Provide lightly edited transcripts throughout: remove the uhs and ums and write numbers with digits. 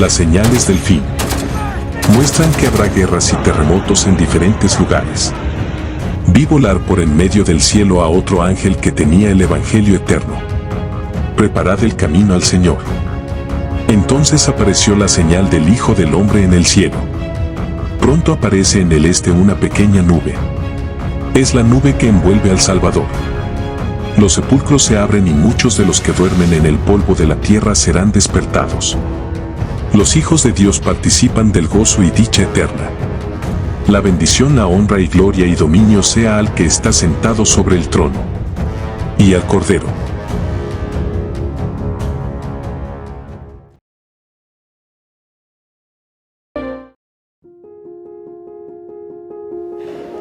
Las señales del fin muestran que habrá guerras y terremotos en diferentes lugares. Vi volar por en medio del cielo a otro ángel que tenía el Evangelio eterno. Preparad el camino al Señor. Entonces apareció la señal del Hijo del Hombre en el cielo. Pronto aparece en el este una pequeña nube. Es la nube que envuelve al Salvador. Los sepulcros se abren y muchos de los que duermen en el polvo de la tierra serán despertados. Los hijos de Dios participan del gozo y dicha eterna. La bendición, la honra y gloria y dominio sea al que está sentado sobre el trono y al Cordero.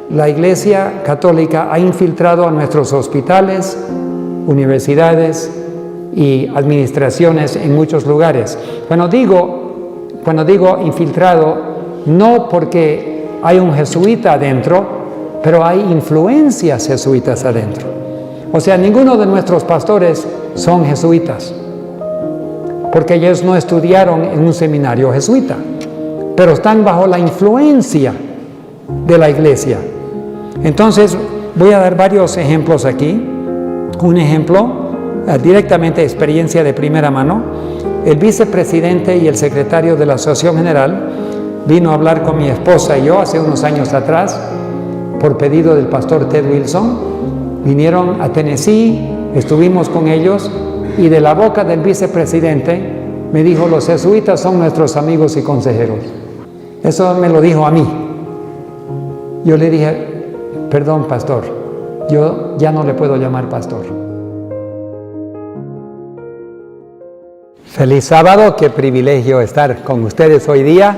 La Iglesia Católica ha infiltrado a nuestros hospitales, universidades y administraciones en muchos lugares. Cuando digo infiltrado, no porque hay un jesuita adentro, pero hay influencias jesuitas adentro. O sea, ninguno de nuestros pastores son jesuitas, porque ellos no estudiaron en un seminario jesuita, pero están bajo la influencia de la Iglesia. Entonces, voy a dar varios ejemplos aquí. Un ejemplo, directamente experiencia de primera mano. El vicepresidente y el secretario de la Asociación General vino a hablar con mi esposa y yo hace unos años atrás, por pedido del pastor Ted Wilson. Vinieron a Tennessee, estuvimos con ellos, y de la boca del vicepresidente me dijo: los jesuitas son nuestros amigos y consejeros. Eso me lo dijo a mí. Yo le dije: perdón, pastor, yo ya no le puedo llamar pastor. Feliz sábado, qué privilegio estar con ustedes hoy día.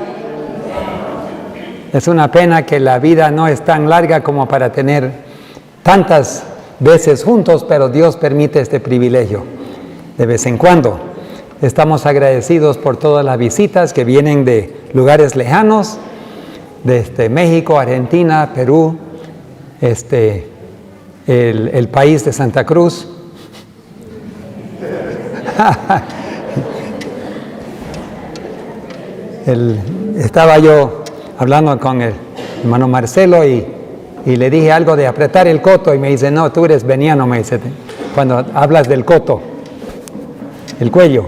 Es una pena que la vida no es tan larga como para tener tantas veces juntos, pero Dios permite este privilegio de vez en cuando. Estamos agradecidos por todas las visitas que vienen de lugares lejanos, desde México, Argentina, Perú, el país de Santa Cruz. Estaba yo hablando con el hermano Marcelo y le dije algo de apretar el coto y me dice: no, tú eres veniano, me dice, cuando hablas del coto, el cuello.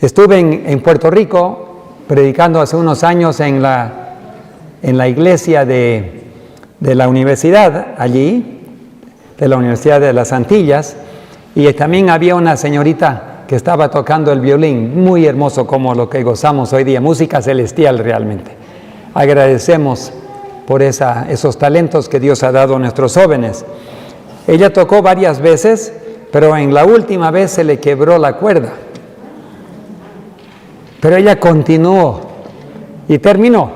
Estuve en Puerto Rico predicando hace unos años en la iglesia de la universidad allí, de la Universidad de las Antillas, y también había una señorita que estaba tocando el violín, muy hermoso como lo que gozamos hoy día, música celestial realmente. Agradecemos por esos talentos que Dios ha dado a nuestros jóvenes. Ella tocó varias veces, pero en la última vez se le quebró la cuerda. Pero ella continuó y terminó,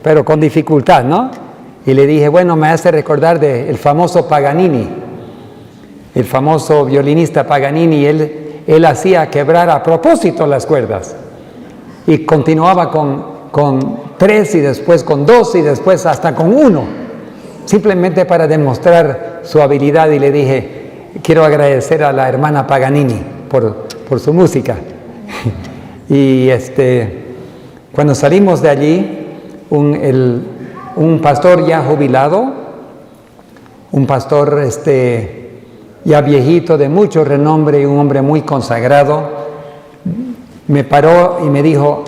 pero con dificultad, ¿no? Y le dije: bueno, me hace recordar del famoso Paganini, el famoso violinista Paganini. Él hacía quebrar a propósito las cuerdas y continuaba con 3 y después con 2 y después hasta con 1, simplemente para demostrar su habilidad. Y le dije: quiero agradecer a la hermana Paganini por su música. Y cuando salimos de allí, un pastor ya jubilado, un pastor ya viejito, de mucho renombre y un hombre muy consagrado, me paró y me dijo: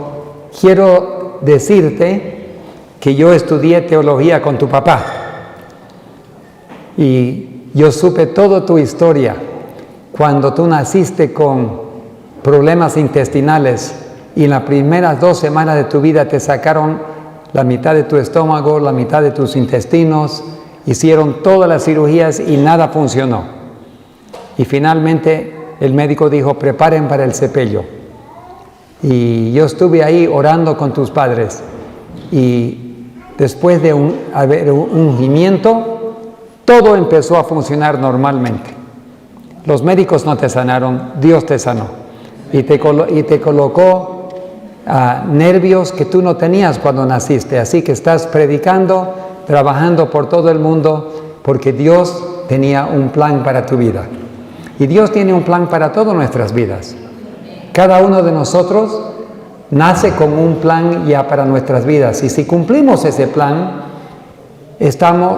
quiero decirte que yo estudié teología con tu papá y yo supe toda tu historia. Cuando tú naciste con problemas intestinales y en las primeras 2 semanas de tu vida te sacaron la mitad de tu estómago, la mitad de tus intestinos, hicieron todas las cirugías y nada funcionó. Y finalmente el médico dijo: preparen para el sepelio. Y yo estuve ahí orando con tus padres. Y después de haber un ungimiento, todo empezó a funcionar normalmente. Los médicos no te sanaron, Dios te sanó. Y te colocó nervios que tú no tenías cuando naciste. Así que estás predicando, trabajando por todo el mundo, porque Dios tenía un plan para tu vida. Y Dios tiene un plan para todas nuestras vidas. Cada uno de nosotros nace con un plan ya para nuestras vidas. Y si cumplimos ese plan,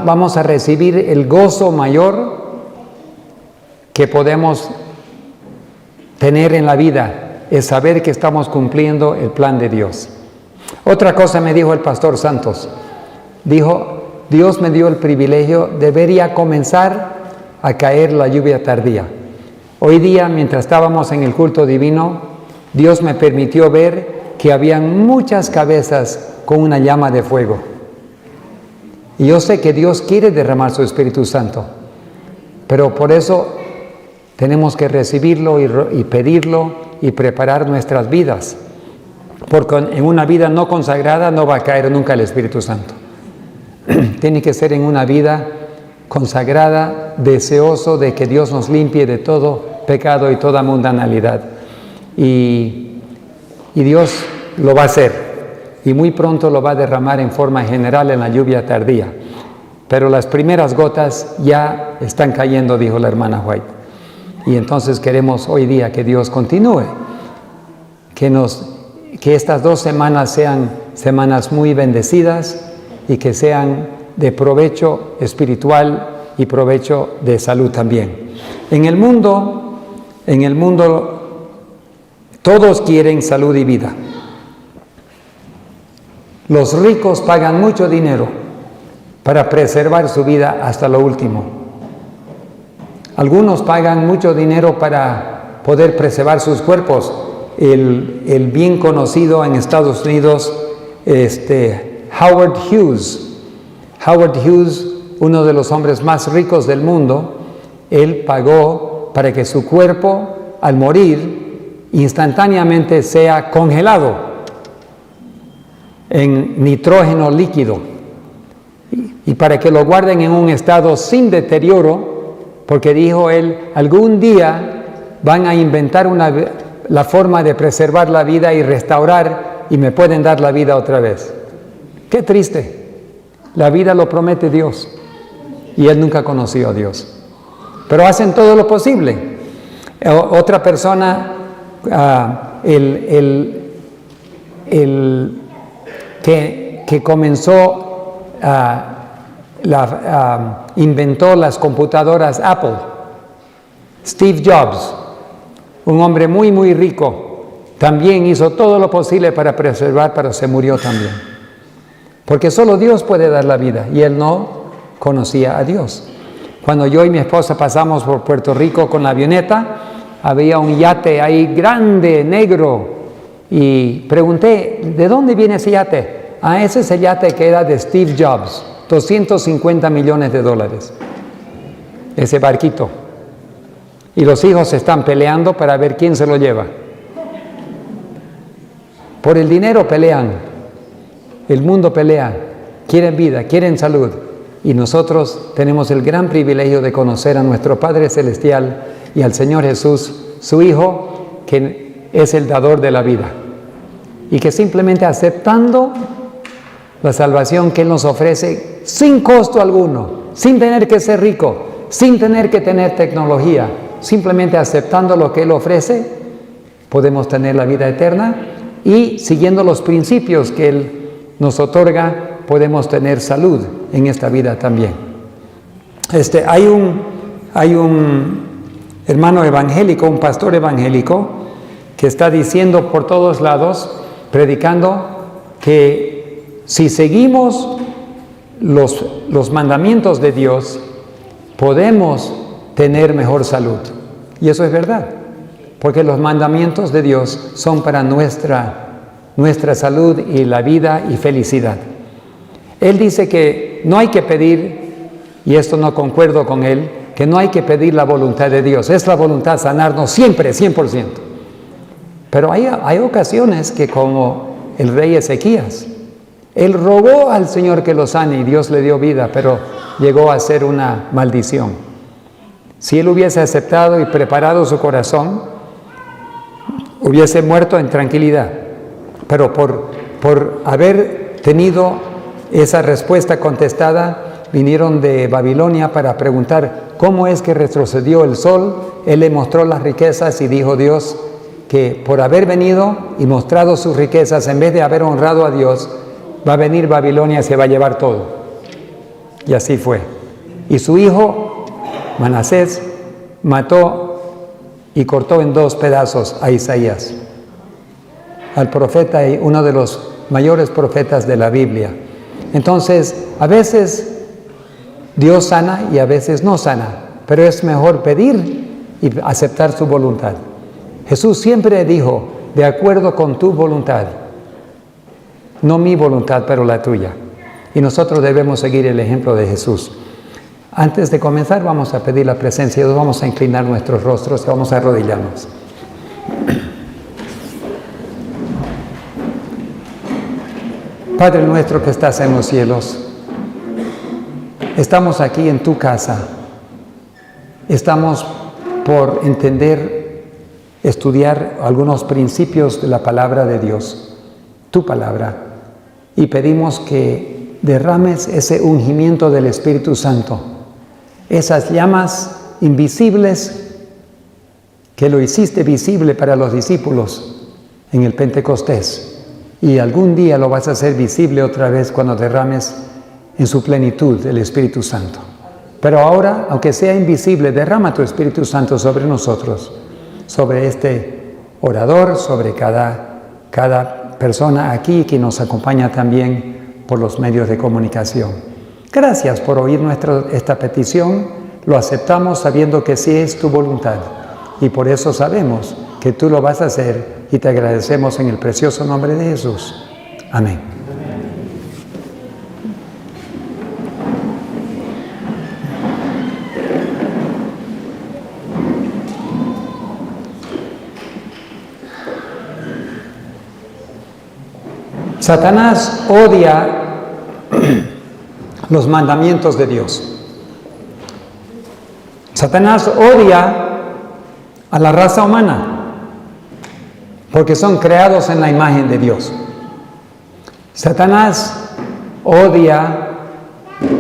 vamos a recibir el gozo mayor que podemos tener en la vida, es saber que estamos cumpliendo el plan de Dios. Otra cosa me dijo el pastor Santos. Dijo, Dios me dio el privilegio de ver ya comenzar a caer la lluvia tardía. Hoy día, mientras estábamos en el culto divino, Dios me permitió ver que habían muchas cabezas con una llama de fuego. Y yo sé que Dios quiere derramar su Espíritu Santo, pero por eso tenemos que recibirlo y pedirlo y preparar nuestras vidas, porque en una vida no consagrada no va a caer nunca el Espíritu Santo. Tiene que ser en una vida consagrada, deseoso de que Dios nos limpie de todo pecado y toda mundanalidad. Y Dios lo va a hacer, y muy pronto lo va a derramar en forma general en la lluvia tardía. Pero las primeras gotas ya están cayendo, dijo la hermana White. Y entonces queremos hoy día que Dios continúe, que estas 2 semanas sean semanas muy bendecidas y que sean de provecho espiritual y provecho de salud también. En el mundo todos quieren salud y vida. Los ricos pagan mucho dinero para preservar su vida hasta lo último. Algunos pagan mucho dinero para poder preservar sus cuerpos. El bien conocido en Estados Unidos, Howard Hughes, uno de los hombres más ricos del mundo, él pagó para que su cuerpo, al morir, instantáneamente sea congelado en nitrógeno líquido y para que lo guarden en un estado sin deterioro, porque dijo él, algún día van a inventar la forma de preservar la vida y restaurar y me pueden dar la vida otra vez. Qué triste. La vida lo promete Dios y él nunca conoció a Dios, pero hacen todo lo posible. Otra persona, que comenzó, inventó las computadoras Apple, Steve Jobs, un hombre muy muy rico, también hizo todo lo posible para preservar, pero se murió también, porque solo Dios puede dar la vida y él no conocía a Dios. Cuando yo y mi esposa pasamos por Puerto Rico con la avioneta, había un yate ahí grande, negro, y pregunté, ¿de dónde viene ese yate? Ese es el yate que era de Steve Jobs, $250 millones, ese barquito. Y los hijos se están peleando para ver quién se lo lleva. Por el dinero pelean, el mundo pelea, quieren vida, quieren salud. Y nosotros tenemos el gran privilegio de conocer a nuestro Padre Celestial y al Señor Jesús, su Hijo, que es el dador de la vida. Y que simplemente aceptando la salvación que Él nos ofrece sin costo alguno, sin tener que ser rico, sin tener que tener tecnología, simplemente aceptando lo que Él ofrece, podemos tener la vida eterna y siguiendo los principios que Él nos otorga, podemos tener salud en esta vida también. Hay un hermano evangélico, un pastor evangélico, que está diciendo por todos lados, predicando, que si seguimos los mandamientos de Dios, podemos tener mejor salud. Y eso es verdad, porque los mandamientos de Dios son para nuestra salud y la vida y felicidad. Él dice que no hay que pedir, y esto no concuerdo con él, que no hay que pedir la voluntad de Dios. Es la voluntad sanarnos siempre, 100%. Pero hay ocasiones que, como el rey Ezequías, él rogó al Señor que lo sane y Dios le dio vida, pero llegó a ser una maldición. Si él hubiese aceptado y preparado su corazón, hubiese muerto en tranquilidad. Pero por haber tenido esa respuesta contestada, vinieron de Babilonia para preguntar cómo es que retrocedió el sol. Él le mostró las riquezas y dijo Dios, que por haber venido y mostrado sus riquezas, en vez de haber honrado a Dios, va a venir Babilonia y se va a llevar todo. Y así fue. Y su hijo, Manasés, mató y cortó en 2 pedazos a Isaías, al profeta y uno de los mayores profetas de la Biblia. Entonces, a veces Dios sana y a veces no sana, pero es mejor pedir y aceptar su voluntad. Jesús siempre dijo, de acuerdo con tu voluntad, no mi voluntad, pero la tuya. Y nosotros debemos seguir el ejemplo de Jesús. Antes de comenzar, vamos a pedir la presencia de Dios, vamos a inclinar nuestros rostros y vamos a arrodillarnos. Padre nuestro que estás en los cielos, estamos aquí en tu casa. Estamos por entender, estudiar algunos principios de la palabra de Dios, tu palabra, y pedimos que derrames ese ungimiento del Espíritu Santo, esas llamas invisibles que lo hiciste visible para los discípulos en el Pentecostés. Y algún día lo vas a hacer visible otra vez cuando derrames en su plenitud el Espíritu Santo. Pero ahora, aunque sea invisible, derrama tu Espíritu Santo sobre nosotros, sobre este orador, sobre cada persona aquí que nos acompaña también por los medios de comunicación. Gracias por oír esta petición, lo aceptamos sabiendo que sí es tu voluntad y por eso sabemos que tú lo vas a hacer y te agradecemos en el precioso nombre de Jesús. Amén. Satanás odia los mandamientos de Dios. Satanás odia a la raza humana porque son creados en la imagen de Dios. Satanás odia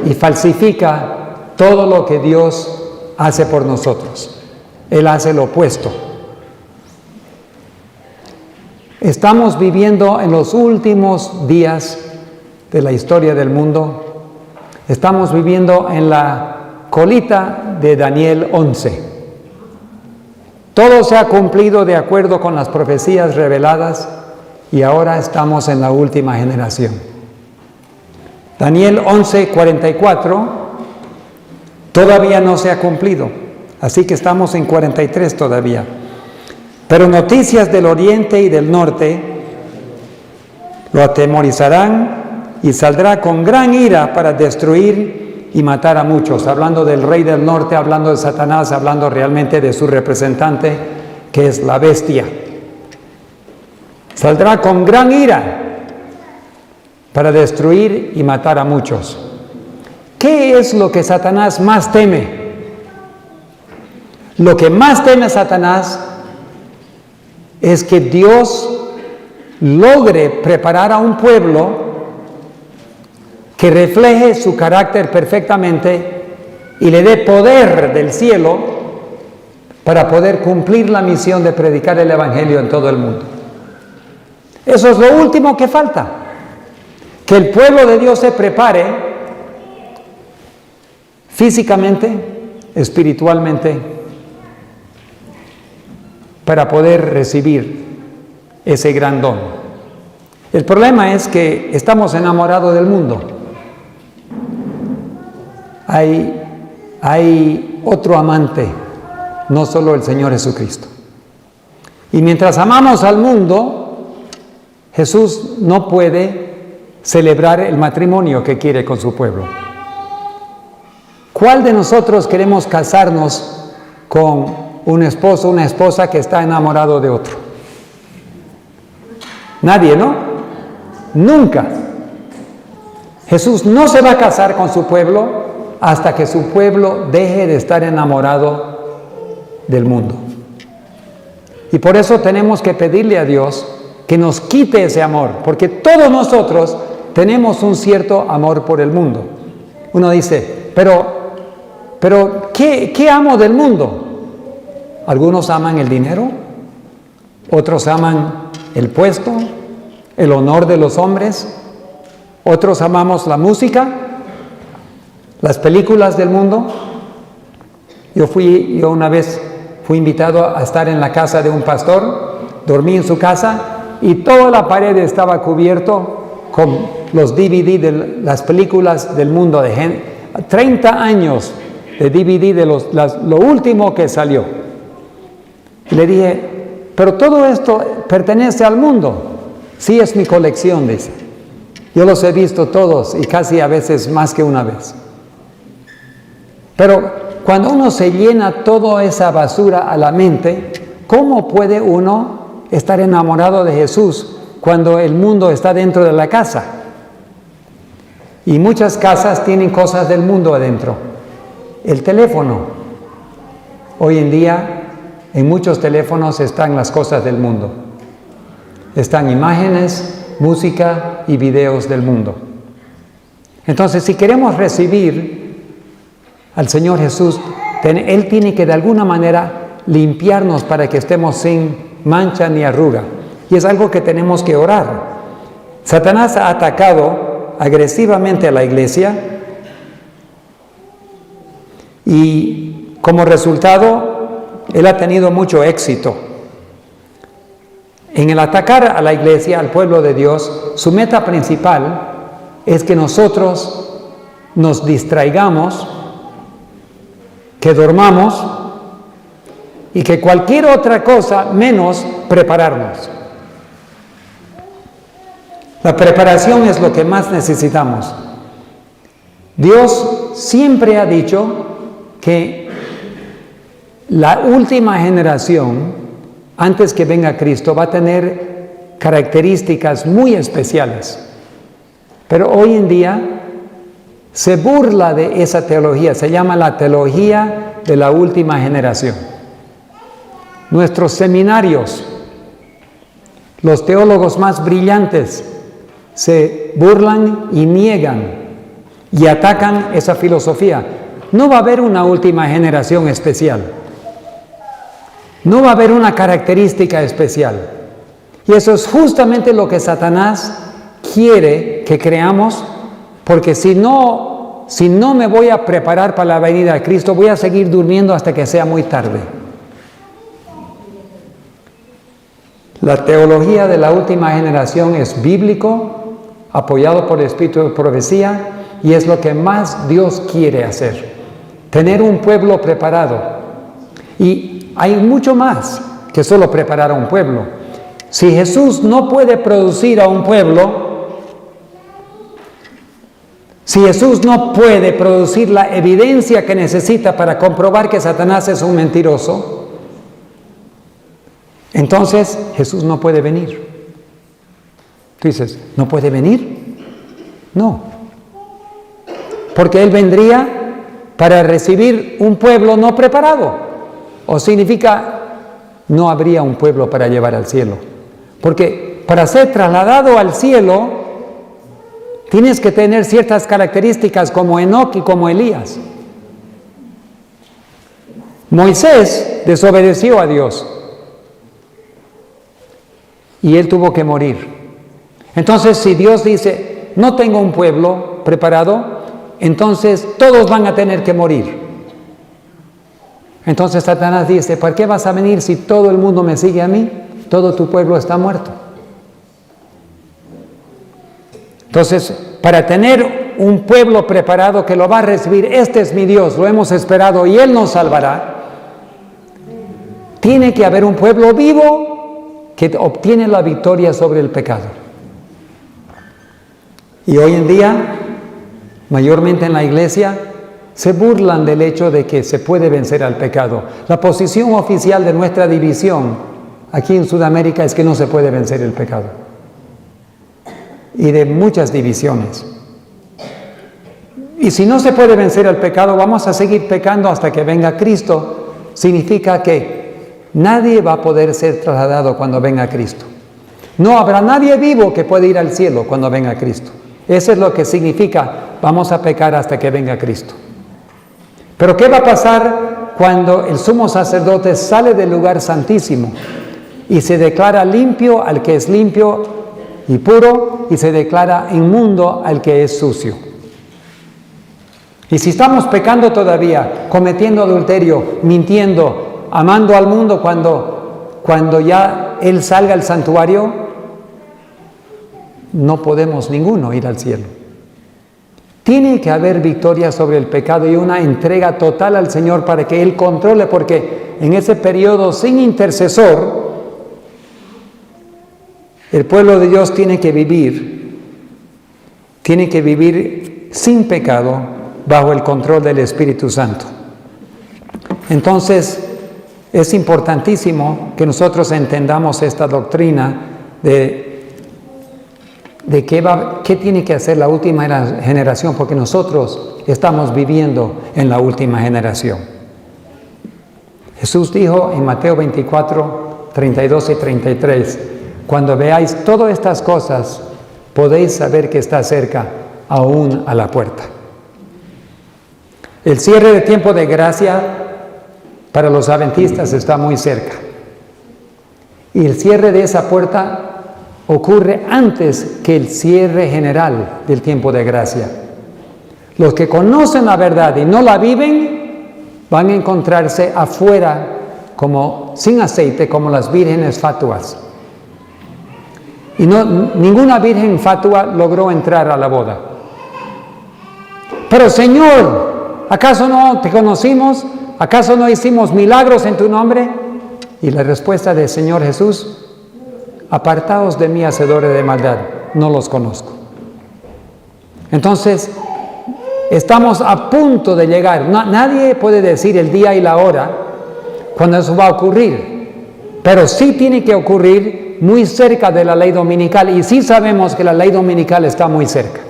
y falsifica todo lo que Dios hace por nosotros. Él hace lo opuesto. Estamos viviendo en los últimos días de la historia del mundo. Estamos viviendo en la colita de Daniel 11. Todo se ha cumplido de acuerdo con las profecías reveladas y ahora estamos en la última generación. Daniel 11:44 todavía no se ha cumplido, así que estamos en 43 todavía. Pero noticias del oriente y del norte lo atemorizarán y saldrá con gran ira para destruir y matar a muchos, hablando del rey del norte, hablando de Satanás, hablando realmente de su representante, que es la bestia. Saldrá con gran ira para destruir y matar a muchos. ¿Qué es lo que Satanás más teme? Lo que más teme Satanás es que Dios logre preparar a un pueblo que refleje su carácter perfectamente y le dé poder del cielo para poder cumplir la misión de predicar el Evangelio en todo el mundo. Eso es lo último que falta, que el pueblo de Dios se prepare físicamente, espiritualmente, para poder recibir ese gran don. El problema es que estamos enamorados del mundo. Hay otro amante, no solo el Señor Jesucristo. Y mientras amamos al mundo, Jesús no puede celebrar el matrimonio que quiere con su pueblo. ¿Cuál de nosotros queremos casarnos con un esposo, una esposa que está enamorado de otro? Nadie, ¿no? Nunca. Jesús no se va a casar con su pueblo hasta que su pueblo deje de estar enamorado del mundo. Y por eso tenemos que pedirle a Dios que nos quite ese amor, porque todos nosotros tenemos un cierto amor por el mundo. Uno dice, pero ¿qué amo del mundo? Algunos aman el dinero, Otros aman el puesto, el honor de los hombres. Otros amamos la música, las películas del mundo. Yo una vez fui invitado a estar en la casa de un pastor, dormí en su casa y toda la pared estaba cubierto con los DVD de las películas del mundo, de gente, 30 años de DVD de lo último que salió. Y le dije, pero todo esto pertenece al mundo. Sí, es mi colección, dice. Yo los he visto todos y casi a veces más que una vez. Pero cuando uno se llena toda esa basura a la mente, ¿cómo puede uno estar enamorado de Jesús cuando el mundo está dentro de la casa? Y muchas casas tienen cosas del mundo adentro. El teléfono. Hoy en día, en muchos teléfonos están las cosas del mundo. Están imágenes, música y videos del mundo. Entonces, si queremos recibir al Señor Jesús, Él tiene que de alguna manera limpiarnos para que estemos sin mancha ni arruga. Y es algo que tenemos que orar. Satanás ha atacado agresivamente a la iglesia y como resultado, él ha tenido mucho éxito. En el atacar a la iglesia, al pueblo de Dios, su meta principal es que nosotros nos distraigamos, que dormamos y que cualquier otra cosa menos prepararnos. La preparación es lo que más necesitamos. Dios siempre ha dicho que la última generación, antes que venga Cristo, va a tener características muy especiales. Pero hoy en día se burla de esa teología, se llama la teología de la última generación. Nuestros seminarios, los teólogos más brillantes, se burlan y niegan y atacan esa filosofía. No va a haber una última generación especial. No va a haber una característica especial. Y eso es justamente lo que Satanás quiere que creamos, porque si no me voy a preparar para la venida de Cristo, voy a seguir durmiendo hasta que sea muy tarde. La teología de la última generación es bíblico, apoyado por el Espíritu de profecía, y es lo que más Dios quiere hacer. Tener un pueblo preparado. Y hay mucho más que solo preparar a un pueblo. Si Jesús no puede producir a un pueblo, si Jesús no puede producir la evidencia que necesita para comprobar que Satanás es un mentiroso, entonces Jesús no puede venir. Tú dices, ¿no puede venir? No. Porque Él vendría para recibir un pueblo no preparado. O significa, no habría un pueblo para llevar al cielo. Porque para ser trasladado al cielo, tienes que tener ciertas características como Enoc y como Elías. Moisés desobedeció a Dios. Y él tuvo que morir. Entonces, si Dios dice, no tengo un pueblo preparado, entonces todos van a tener que morir. Entonces Satanás dice, ¿para qué vas a venir si todo el mundo me sigue a mí? Todo tu pueblo está muerto. Entonces, para tener un pueblo preparado que lo va a recibir, este es mi Dios, lo hemos esperado y Él nos salvará, tiene que haber un pueblo vivo que obtiene la victoria sobre el pecado. Y hoy en día, mayormente en la iglesia, se burlan del hecho de que se puede vencer al pecado. La posición oficial de nuestra división aquí en Sudamérica es que no se puede vencer el pecado. Y de muchas divisiones. Y si no se puede vencer el pecado, vamos a seguir pecando hasta que venga Cristo. Significa que nadie va a poder ser trasladado cuando venga Cristo. No habrá nadie vivo que pueda ir al cielo cuando venga Cristo. Eso es lo que significa, vamos a pecar hasta que venga Cristo. Pero ¿qué va a pasar cuando el sumo sacerdote sale del lugar santísimo Y se declara limpio al que es limpio y puro, y se declara inmundo al que es sucio. Y si estamos pecando todavía, cometiendo adulterio, mintiendo, amando al mundo cuando ya Él salga al santuario, no podemos ninguno ir al cielo. Tiene que haber victoria sobre el pecado y una entrega total al Señor para que Él controle, porque en ese periodo sin intercesor, el pueblo de Dios tiene que vivir sin pecado bajo el control del Espíritu Santo. Entonces, es importantísimo que nosotros entendamos esta doctrina de qué tiene que hacer la última generación, porque nosotros estamos viviendo en la última generación. Jesús dijo en Mateo 24, 32 y 33, cuando veáis todas estas cosas, podéis saber que está cerca, aún a la puerta. El cierre de tiempo de gracia para los adventistas está muy cerca. Y el cierre de esa puerta ocurre antes que el cierre general del tiempo de gracia. Los que conocen la verdad y no la viven, van a encontrarse afuera como sin aceite, como las vírgenes fatuas. Y ninguna virgen fatua logró entrar a la boda. Pero Señor, ¿acaso no te conocimos? ¿Acaso no hicimos milagros en tu nombre? Y la respuesta del Señor Jesús: apartaos de mí, hacedores de maldad, no los conozco. Entonces, estamos a punto de llegar. Nadie puede decir el día y la hora cuando eso va a ocurrir, pero sí tiene que ocurrir muy cerca de la ley dominical, y sí sabemos que la ley dominical está muy cerca.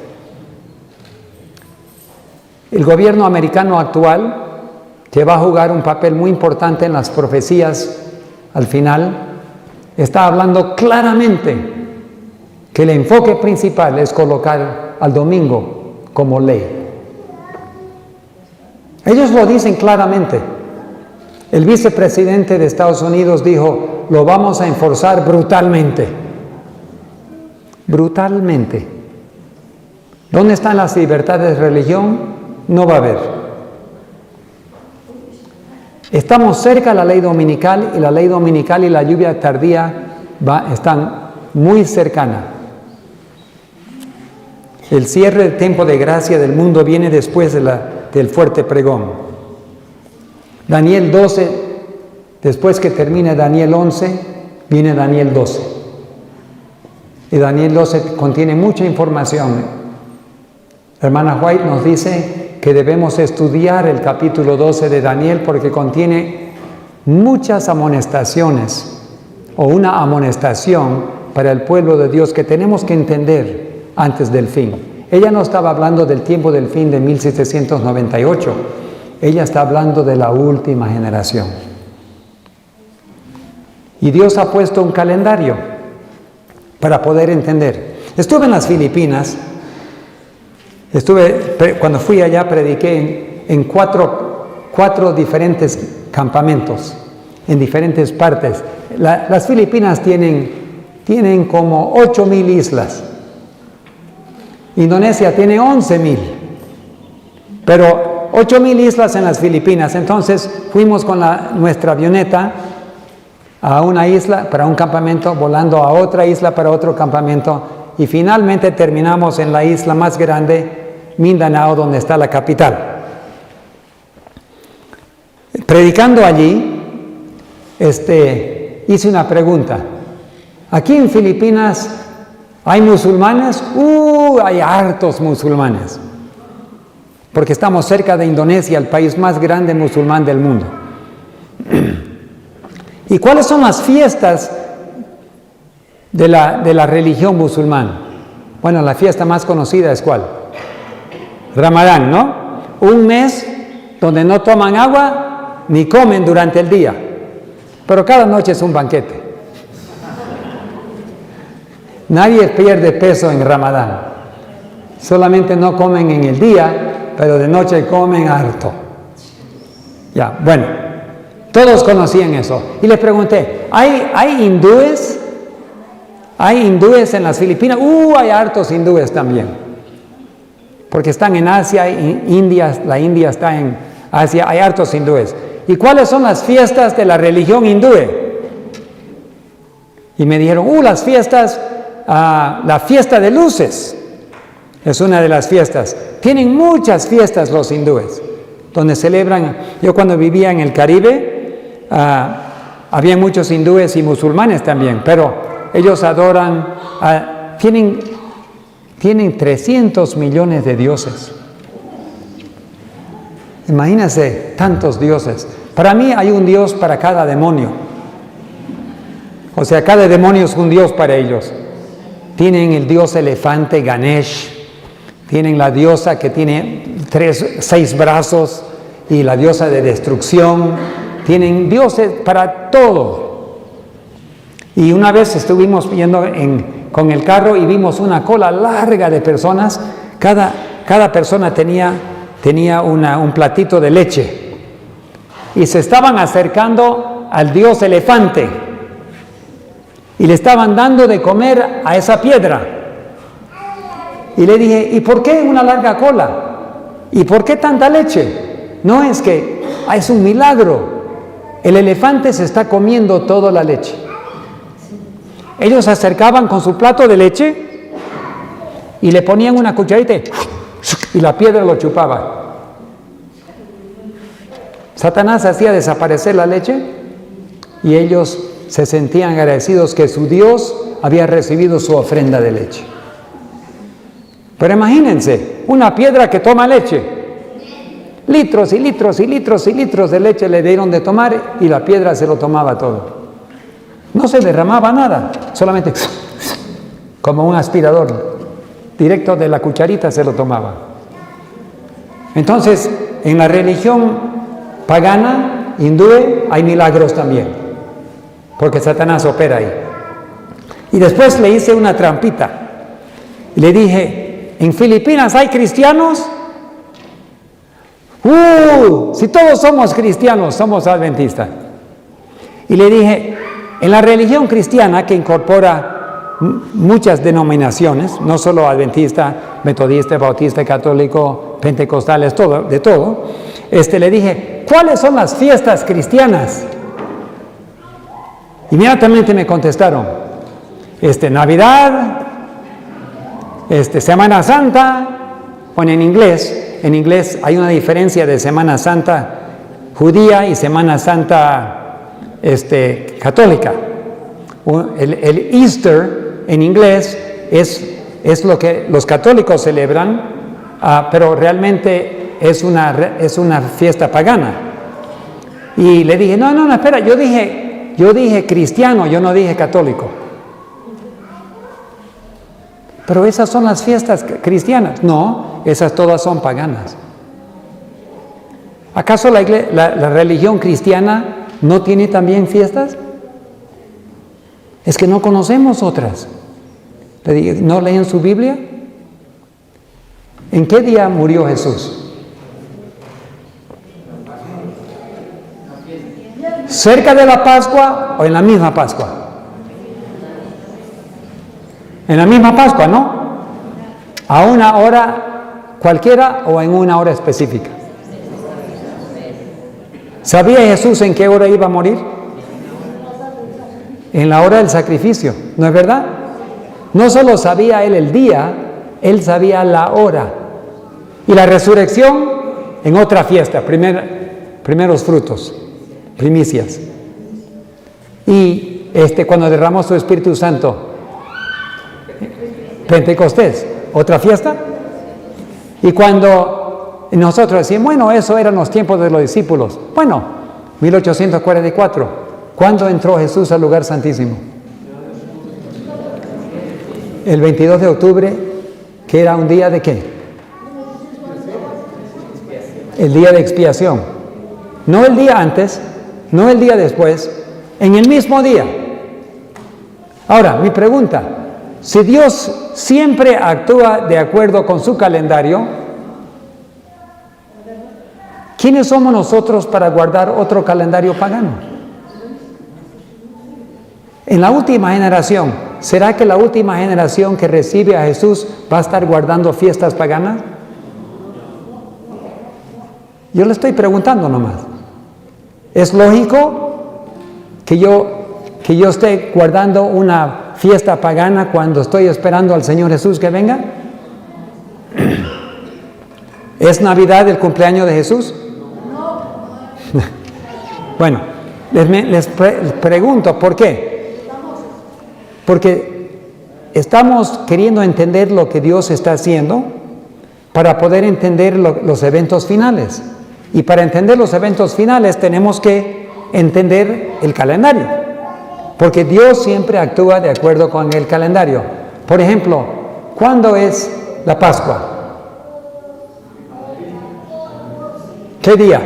El gobierno americano actual, que va a jugar un papel muy importante en las profecías al final, está hablando claramente que el enfoque principal es colocar al domingo como ley. Ellos lo dicen claramente. El vicepresidente de Estados Unidos dijo: lo vamos a enforzar brutalmente. Brutalmente. ¿Dónde están las libertades de religión? No va a haber. Estamos cerca de la ley dominical, y la ley dominical y la lluvia tardía están muy cercanas. El cierre del tiempo de gracia del mundo viene después del fuerte pregón. Daniel 12, después que termine Daniel 11, viene Daniel 12. Y Daniel 12 contiene mucha información. La hermana White nos dice que debemos estudiar el capítulo 12 de Daniel porque contiene muchas amonestaciones, o una amonestación para el pueblo de Dios que tenemos que entender antes del fin. Ella no estaba hablando del tiempo del fin de 1798. Ella está hablando de la última generación. Y Dios ha puesto un calendario para poder entender. Estuve en las Filipinas. Cuando fui allá, prediqué en cuatro diferentes campamentos, en diferentes partes. Las Filipinas tienen como 8,000 islas. Indonesia tiene 11,000. Pero 8,000 islas en las Filipinas. Entonces fuimos con nuestra avioneta a una isla para un campamento, volando a otra isla para otro campamento, y finalmente terminamos en la isla más grande, Mindanao, donde está la capital. Predicando allí, hice una pregunta. Aquí en Filipinas, ¿hay musulmanes? Hay hartos musulmanes. Porque estamos cerca de Indonesia, el país más grande musulmán del mundo. ¿Y cuáles son las fiestas de la religión musulmana? Bueno, la fiesta más conocida es ¿cuál? Ramadán, ¿no? Un mes donde no toman agua ni comen durante el día, pero cada noche es un banquete. Nadie pierde peso en Ramadán. Solamente no comen en el día, pero de noche comen harto. Ya, bueno, todos conocían eso. Y les pregunté, Hay hindúes en las Filipinas. Hay hartos hindúes también. Porque están en Asia, la India está en Asia, hay hartos hindúes. ¿Y cuáles son las fiestas de la religión hindú? Y me dijeron, las fiestas, la fiesta de luces es una de las fiestas. Tienen muchas fiestas los hindúes, donde celebran. Yo cuando vivía en el Caribe, había muchos hindúes y musulmanes también, pero ellos adoran, tienen 300 millones de dioses. Imagínense, tantos dioses. Para mí hay un dios para cada demonio. O sea, cada demonio es un dios para ellos. Tienen el dios elefante Ganesh, tienen la diosa que tiene 6 brazos y la diosa de destrucción. Tienen dioses para todo. Y una vez estuvimos yendo con el carro y vimos una cola larga de personas. Cada persona tenía un platito de leche. Y se estaban acercando al dios elefante. Y le estaban dando de comer a esa piedra. Y le dije, ¿y por qué una larga cola? ¿Y por qué tanta leche? No, es que es un milagro. El elefante se está comiendo toda la leche. Ellos se acercaban con su plato de leche y le ponían una cucharita y la piedra lo chupaba. Satanás hacía desaparecer la leche y ellos se sentían agradecidos que su Dios había recibido su ofrenda de leche. Pero imagínense, una piedra que toma leche. Litros y litros y litros y litros de leche le dieron de tomar y la piedra se lo tomaba todo. No se derramaba nada, solamente como un aspirador, directo de la cucharita se lo tomaba. Entonces, en la religión pagana, hindú, hay milagros también, porque Satanás opera ahí. Y después le hice una trampita y le dije, ¿en Filipinas hay cristianos? Si todos somos cristianos, somos adventistas. Y le dije, en la religión cristiana, que incorpora muchas denominaciones, no solo adventista, metodista, bautista, católico, pentecostales, de todo, le dije, ¿cuáles son las fiestas cristianas? Inmediatamente me contestaron, Navidad, Semana Santa. Bueno, en inglés hay una diferencia de Semana Santa judía y Semana Santa católica. El Easter en inglés es lo que los católicos celebran, pero realmente es una fiesta pagana. Y le dije, no, espera, yo dije cristiano, yo no dije católico. Pero esas son las fiestas cristianas. No, esas todas son paganas. ¿Acaso la religión cristiana no tiene también fiestas? Es que no conocemos otras. Le dije, ¿no leen su Biblia? ¿En qué día murió Jesús? ¿Cerca de la Pascua o en la misma Pascua? En la misma Pascua, ¿no? ¿A una hora cualquiera o en una hora específica? ¿Sabía Jesús en qué hora iba a morir? En la hora del sacrificio, ¿no es verdad? No solo sabía él el día, él sabía la hora. Y la resurrección en otra fiesta, primeros frutos, primicias. Y cuando derramó su Espíritu Santo, Pentecostés, otra fiesta. Y cuando nosotros decimos, bueno, eso eran los tiempos de los discípulos. Bueno, 1844, ¿cuándo entró Jesús al lugar santísimo? El 22 de octubre, que era un día de ¿qué? El día de expiación. No el día antes, no el día después, en el mismo día. Ahora, mi pregunta, si Dios siempre actúa de acuerdo con su calendario, ¿quiénes somos nosotros para guardar otro calendario pagano? En la última generación, ¿será que la última generación que recibe a Jesús va a estar guardando fiestas paganas? Yo le estoy preguntando nomás. ¿Es lógico que yo esté guardando una fiesta pagana cuando estoy esperando al Señor Jesús que venga? ¿Es Navidad el cumpleaños de Jesús? Bueno, les pregunto, ¿por qué? Porque estamos queriendo entender lo que Dios está haciendo para poder entender los eventos finales. Y para entender los eventos finales tenemos que entender el calendario. Porque Dios siempre actúa de acuerdo con el calendario. Por ejemplo, ¿cuándo es la Pascua? ¿Qué día?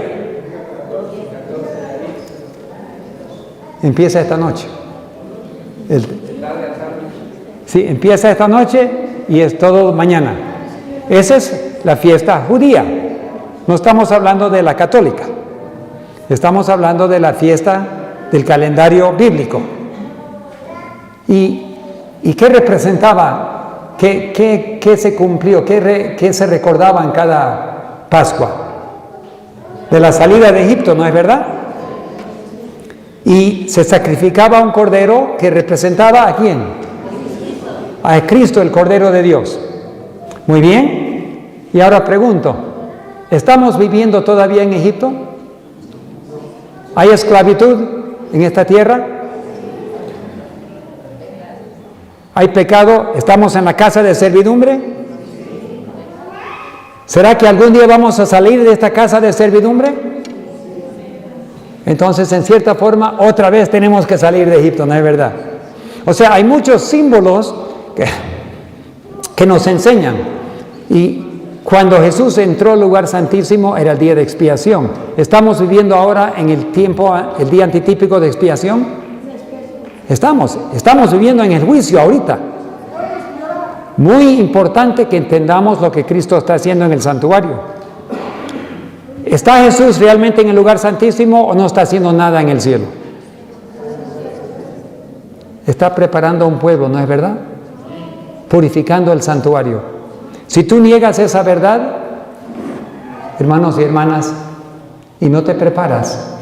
Empieza esta noche. Sí, empieza esta noche y es todo mañana. Esa es la fiesta judía. No estamos hablando de la católica. Estamos hablando de la fiesta del calendario bíblico. ¿Y qué representaba? ¿Qué se cumplió? ¿Qué se recordaba en cada Pascua? De la salida de Egipto, ¿no es verdad? Y se sacrificaba un cordero que representaba ¿a quién? A Cristo, el Cordero de Dios. Muy bien. Y ahora pregunto, ¿estamos viviendo todavía en Egipto? ¿Hay esclavitud en esta tierra? ¿Hay pecado? ¿Estamos en la casa de servidumbre? ¿Será que algún día vamos a salir de esta casa de servidumbre? Entonces, en cierta forma, otra vez tenemos que salir de Egipto, ¿no es verdad? O sea, hay muchos símbolos que nos enseñan. Y cuando Jesús entró al lugar santísimo era el día de expiación. ¿Estamos viviendo ahora en el día antitípico de expiación? Estamos viviendo en el juicio ahorita. Muy importante que entendamos lo que Cristo está haciendo en el santuario. ¿Está Jesús realmente en el lugar santísimo o no está haciendo nada en el cielo? Está preparando un pueblo, ¿no es verdad? Purificando el santuario. Si tú niegas esa verdad, hermanos y hermanas, y no te preparas,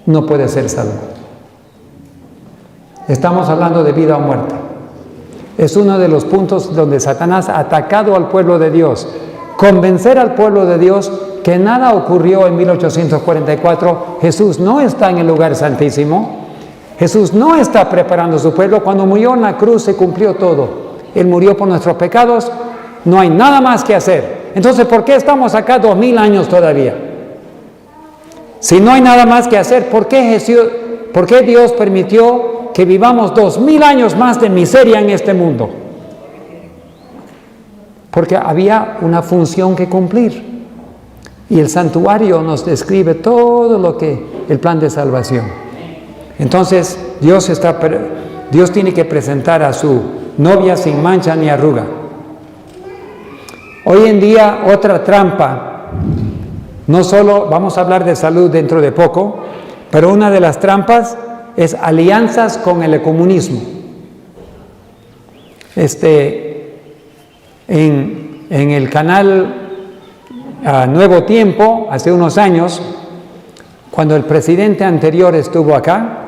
no puedes ser salvo. Estamos hablando de vida o muerte. Es uno de los puntos donde Satanás ha atacado al pueblo de Dios. Convencer al pueblo de Dios que nada ocurrió en 1844. Jesús no está en el lugar santísimo. Jesús no está preparando su pueblo. Cuando murió en la cruz se cumplió todo. Él murió por nuestros pecados. No hay nada más que hacer. Entonces, ¿por qué estamos acá 2000 años todavía? Si no hay nada más que hacer, ¿por qué Dios permitió que vivamos 2000 años más de miseria en este mundo? Porque había una función que cumplir. Y el santuario nos describe todo lo que el plan de salvación. Entonces, Dios tiene que presentar a su novia sin mancha ni arruga. Hoy en día, otra trampa, no solo vamos a hablar de salud dentro de poco, pero una de las trampas es alianzas con el ecumenismo. En el canal Nuevo Tiempo, hace unos años, cuando el presidente anterior estuvo acá,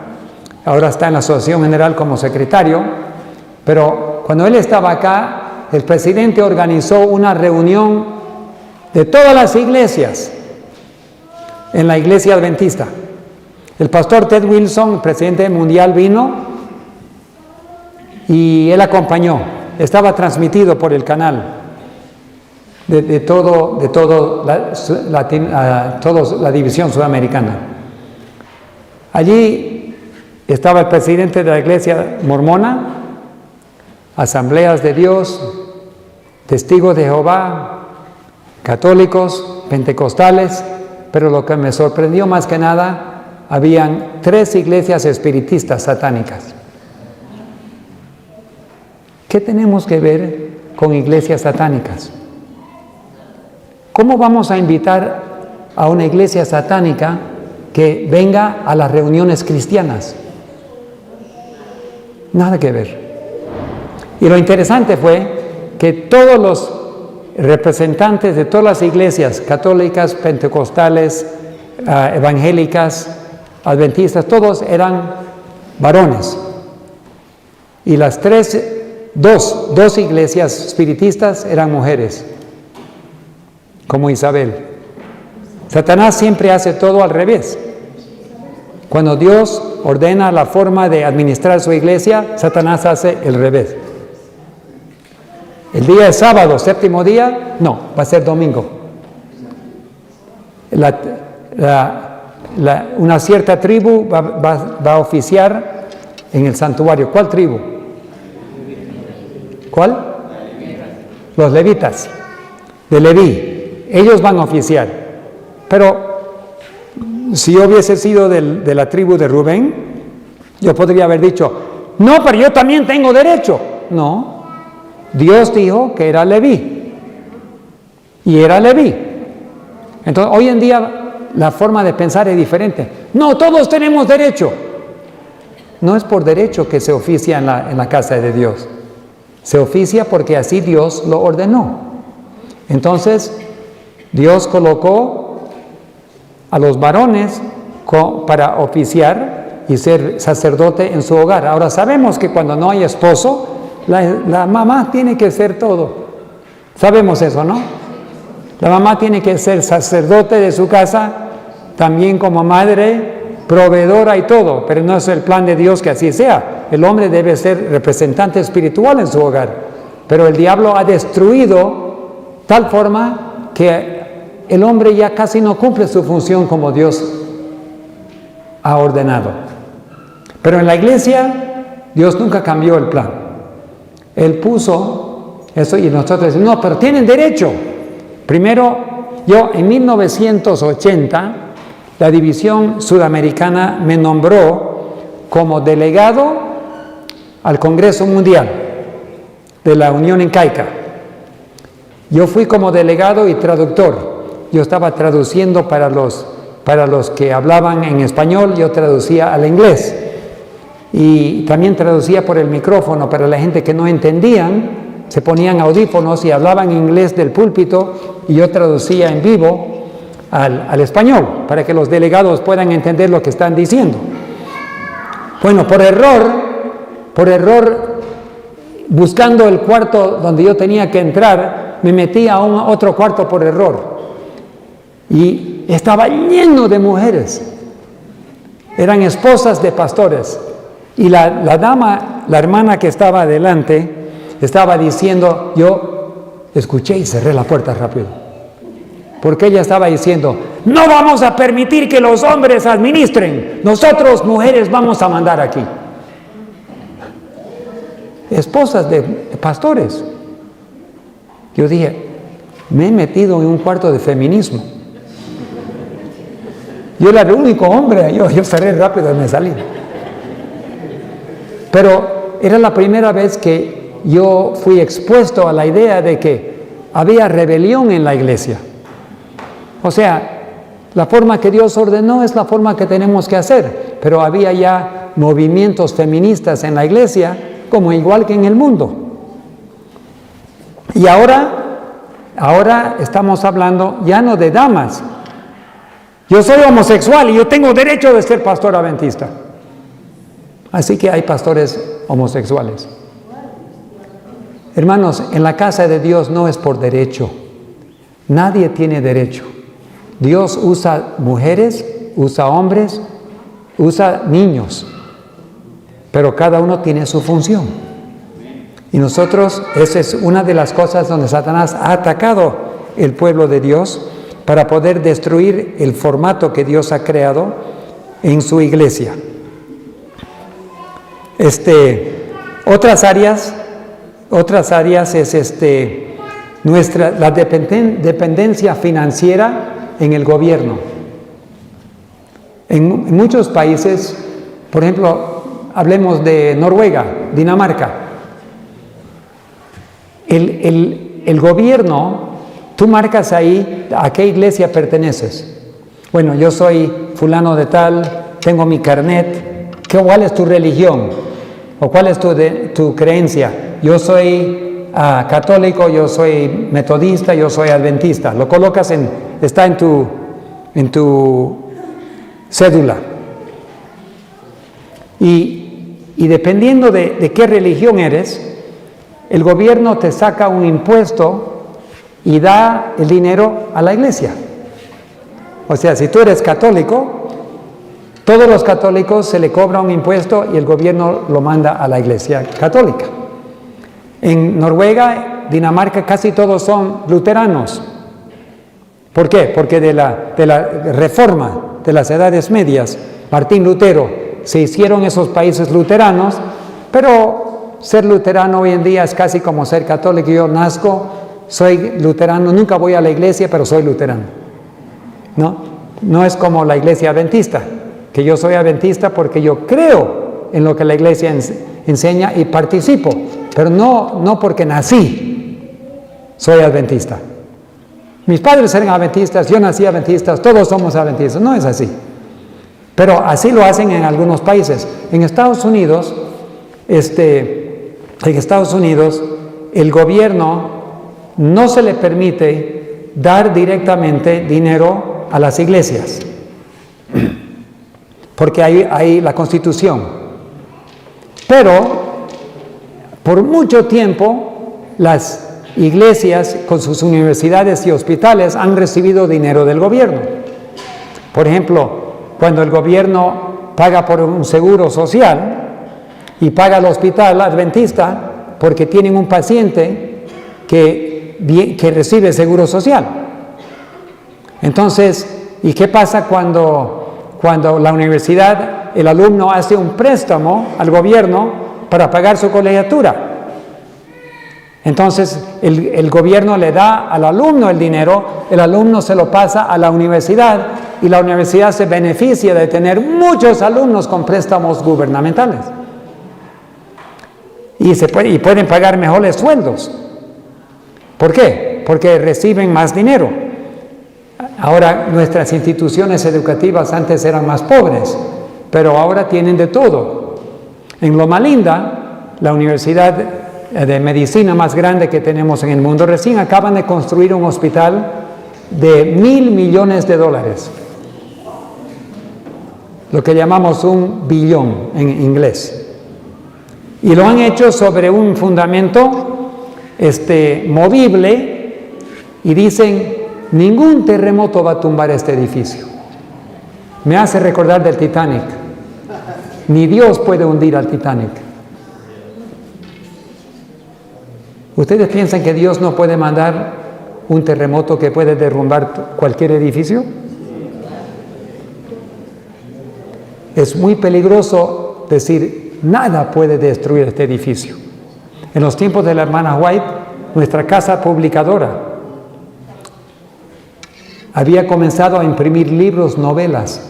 ahora está en la Asociación General como secretario, pero cuando él estaba acá, el presidente organizó una reunión de todas las iglesias en la iglesia adventista. El pastor Ted Wilson, el presidente mundial, vino y él acompañó. Estaba transmitido por el canal de toda la división sudamericana. Allí estaba el presidente de la iglesia mormona, Asambleas de Dios, Testigos de Jehová, católicos, pentecostales, pero lo que me sorprendió más que nada, habían 3 iglesias espiritistas satánicas. ¿Qué tenemos que ver con iglesias satánicas? ¿Cómo vamos a invitar a una iglesia satánica que venga a las reuniones cristianas? Nada que ver. Y lo interesante fue que todos los representantes de todas las iglesias, católicas, pentecostales, evangélicas, adventistas, todos eran varones. Y las dos iglesias espiritistas eran mujeres, como Isabel. Satanás siempre hace todo al revés. Cuando Dios ordena la forma de administrar su iglesia, Satanás hace el revés. El día es sábado, 7º día, no, va a ser domingo. Una cierta tribu va a oficiar en el santuario. ¿Cuál tribu? ¿Cuál? Los levitas, de Leví. Ellos van a oficiar. Pero si yo hubiese sido de la tribu de Rubén, yo podría haber dicho, no, pero yo también tengo derecho. No, Dios dijo que era Leví. Y era Leví. Entonces, hoy en día la forma de pensar es diferente. No, todos tenemos derecho. No es por derecho que se oficia en la casa de Dios. Se oficia porque así Dios lo ordenó. Entonces, Dios colocó a los varones para oficiar y ser sacerdote en su hogar. Ahora sabemos que cuando no hay esposo, la mamá tiene que ser todo. Sabemos eso, ¿no? La mamá tiene que ser sacerdote de su casa, también como madre, proveedora y todo, pero no es el plan de Dios que así sea. El hombre debe ser representante espiritual en su hogar, pero el diablo ha destruido tal forma que el hombre ya casi no cumple su función como Dios ha ordenado. Pero en la iglesia, Dios nunca cambió el plan. Él puso eso y nosotros decimos, no, pero tienen derecho. Primero, yo en 1980, la División Sudamericana me nombró como delegado al Congreso Mundial de la Unión Incaica. Yo fui como delegado y traductor. Yo estaba traduciendo para los que hablaban en español, yo traducía al inglés. Y también traducía por el micrófono para la gente que no entendían, se ponían audífonos y hablaban inglés del púlpito y yo traducía en vivo al español para que los delegados puedan entender lo que están diciendo. Bueno, por error, buscando el cuarto donde yo tenía que entrar, me metí a otro cuarto por error. Y estaba lleno de mujeres. Eran esposas de pastores. Y la dama, la hermana que estaba adelante, estaba diciendo, yo escuché y cerré la puerta rápido. Porque ella estaba diciendo, no vamos a permitir que los hombres administren. Nosotros, mujeres, vamos a mandar aquí. Esposas de pastores. Yo dije, me he metido en un cuarto de feminismo. Yo era el único hombre, yo cerré rápido y me salí. Pero era la primera vez que yo fui expuesto a la idea de que había rebelión en la iglesia. O sea, la forma que Dios ordenó es la forma que tenemos que hacer, pero había ya movimientos feministas en la iglesia, como igual que en el mundo. Y ahora estamos hablando ya no de damas. Yo soy homosexual y yo tengo derecho de ser pastor adventista. Así que hay pastores homosexuales. Hermanos, en la casa de Dios no es por derecho. Nadie tiene derecho. Dios usa mujeres, usa hombres, usa niños. Pero cada uno tiene su función. Y nosotros, esa es una de las cosas donde Satanás ha atacado el pueblo de Dios para poder destruir el formato que Dios ha creado en su iglesia. Otras áreas es la dependencia financiera en el gobierno. En muchos países, por ejemplo, hablemos de Noruega, Dinamarca. El gobierno, tú marcas ahí a qué iglesia perteneces. Bueno, yo soy fulano de tal, tengo mi carnet. ¿Cuál es tu religión? ¿O cuál es tu creencia? Yo soy católico, yo soy metodista, yo soy adventista. Lo colocas está en tu cédula. Y dependiendo de qué religión eres, el gobierno te saca un impuesto y da el dinero a la iglesia. O sea, si tú eres católico, todos los católicos se le cobra un impuesto y el gobierno lo manda a la iglesia católica. En Noruega, Dinamarca, casi todos son luteranos. ¿Por qué? Porque de la reforma de las edades medias, Martín Lutero, se hicieron esos países luteranos, pero ser luterano hoy en día es casi como ser católico. Yo nazco, soy luterano, nunca voy a la iglesia, pero soy luterano. No es como la iglesia adventista, que yo soy adventista porque yo creo en lo que la iglesia enseña y participo, pero no porque nací, soy adventista. Mis padres eran adventistas, yo nací adventistas, todos somos adventistas, no es así. Pero así lo hacen en algunos países. En Estados Unidos, el gobierno no se le permite dar directamente dinero a las iglesias, porque hay la Constitución. Pero por mucho tiempo las iglesias con sus universidades y hospitales han recibido dinero del gobierno. Por ejemplo, cuando el gobierno paga por un seguro social y paga al hospital adventista porque tienen un paciente que recibe seguro social. Entonces, ¿y qué pasa cuando la universidad, el alumno hace un préstamo al gobierno para pagar su colegiatura? Entonces, el gobierno le da al alumno el dinero, el alumno se lo pasa a la universidad y la universidad se beneficia de tener muchos alumnos con préstamos gubernamentales. Y pueden pagar mejores sueldos. ¿Por qué? Porque reciben más dinero. Ahora, nuestras instituciones educativas antes eran más pobres, pero ahora tienen de todo. En Loma Linda, la universidad de medicina más grande que tenemos en el mundo, recién acaban de construir un hospital de $1,000 millones, lo que llamamos un billón en inglés, y lo han hecho sobre un fundamento movible, y dicen: ningún terremoto va a tumbar este edificio. Me hace recordar del Titanic. Ni Dios puede hundir al Titanic. ¿Ustedes piensan que Dios no puede mandar un terremoto que puede derrumbar cualquier edificio? Es muy peligroso decir, nada puede destruir este edificio. En los tiempos de la hermana White, nuestra casa publicadora había comenzado a imprimir libros, novelas,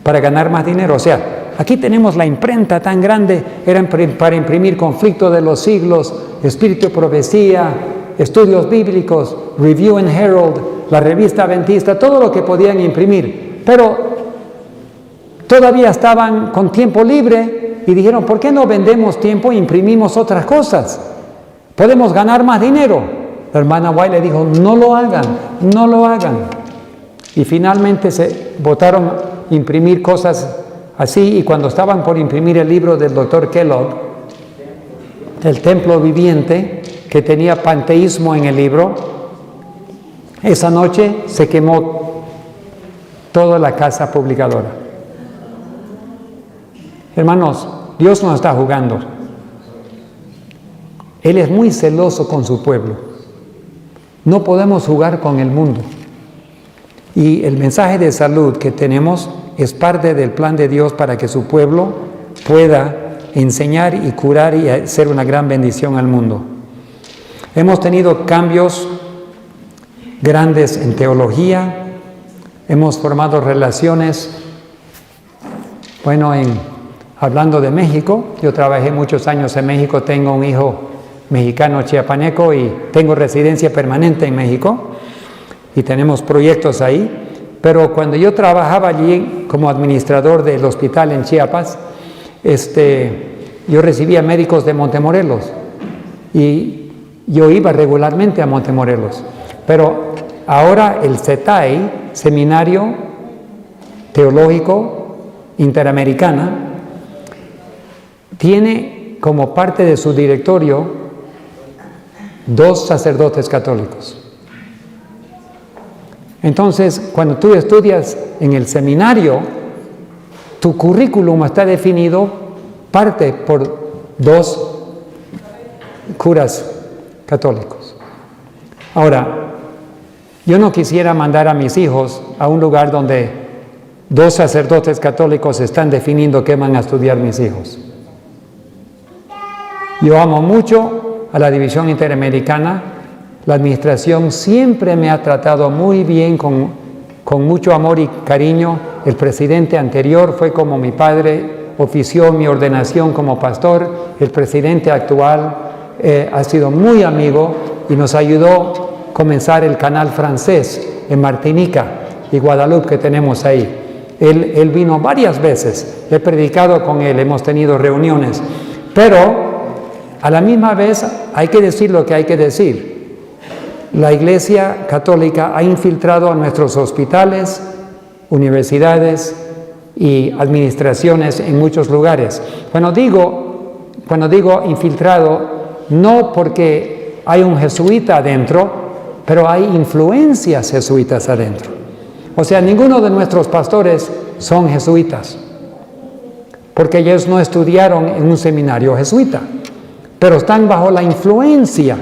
para ganar más dinero. O sea, aquí tenemos la imprenta tan grande, era para imprimir Conflicto de los Siglos, Espíritu y Profecía, Estudios Bíblicos, Review and Herald, la revista adventista, todo lo que podían imprimir. Pero todavía estaban con tiempo libre y dijeron: ¿por qué no vendemos tiempo e imprimimos otras cosas? Podemos ganar más dinero. La hermana White le dijo: no lo hagan, no lo hagan. Y finalmente se votaron a imprimir cosas así, y cuando estaban por imprimir el libro del Dr. Kellogg, El Templo Viviente, que tenía panteísmo en el libro, esa noche se quemó toda la casa publicadora. Hermanos, Dios no está jugando. Él es muy celoso con su pueblo. No podemos jugar con el mundo. Y el mensaje de salud que tenemos es parte del plan de Dios para que su pueblo pueda enseñar y curar y ser una gran bendición al mundo. Hemos tenido cambios grandes en teología, hemos formado relaciones, hablando de México, yo trabajé muchos años en México, tengo un hijo mexicano chiapaneco y tengo residencia permanente en México y tenemos proyectos ahí, pero cuando yo trabajaba allí como administrador del hospital en Chiapas, yo recibía médicos de Montemorelos y yo iba regularmente a Montemorelos. Pero ahora el CETAI, Seminario Teológico Interamericana, tiene como parte de su directorio 2 sacerdotes católicos. Entonces, cuando tú estudias en el seminario, tu currículum está definido parte por 2 curas católicos. Ahora, yo no quisiera mandar a mis hijos a un lugar donde 2 sacerdotes católicos están definiendo qué van a estudiar mis hijos. Yo amo mucho a la División Interamericana. La administración siempre me ha tratado muy bien, con mucho amor y cariño. El presidente anterior fue como mi padre, ofició mi ordenación como pastor. El presidente actual ha sido muy amigo y nos ayudó a comenzar el canal francés en Martinica y Guadalupe que tenemos ahí. Él vino varias veces, he predicado con él, hemos tenido reuniones, pero a la misma vez hay que decir lo que hay que decir. La Iglesia Católica ha infiltrado a nuestros hospitales, universidades y administraciones en muchos lugares. Cuando digo infiltrado, no porque hay un jesuita adentro, pero hay influencias jesuitas adentro. O sea, ninguno de nuestros pastores son jesuitas, porque ellos no estudiaron en un seminario jesuita, pero están bajo la influencia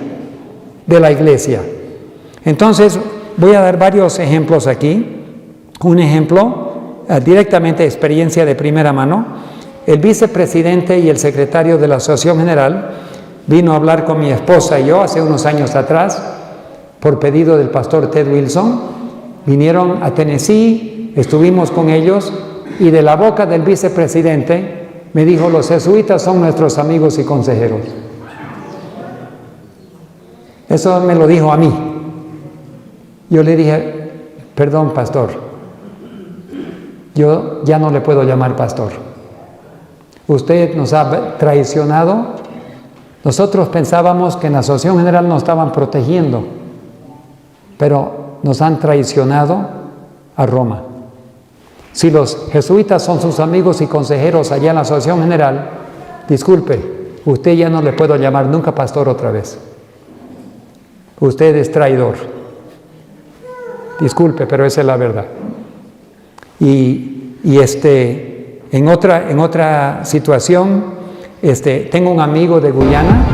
de la iglesia. Entonces, voy a dar varios ejemplos aquí. Un ejemplo, directamente experiencia de primera mano. El vicepresidente y el secretario de la Asociación General vino a hablar con mi esposa y yo hace unos años atrás, por pedido del pastor Ted Wilson. Vinieron a Tennessee, estuvimos con ellos, y de la boca del vicepresidente me dijo: los jesuitas son nuestros amigos y consejeros. Eso me lo dijo a mí. Yo le dije: perdón, pastor, yo ya no le puedo llamar pastor. Usted nos ha traicionado. Nosotros pensábamos que en la Asociación General nos estaban protegiendo, pero nos han traicionado a Roma. Si los jesuitas son sus amigos y consejeros allá en la Asociación General, disculpe, usted ya no le puedo llamar nunca pastor otra vez. Usted es traidor. Disculpe, pero esa es la verdad. En otra situación, tengo un amigo de Guyana,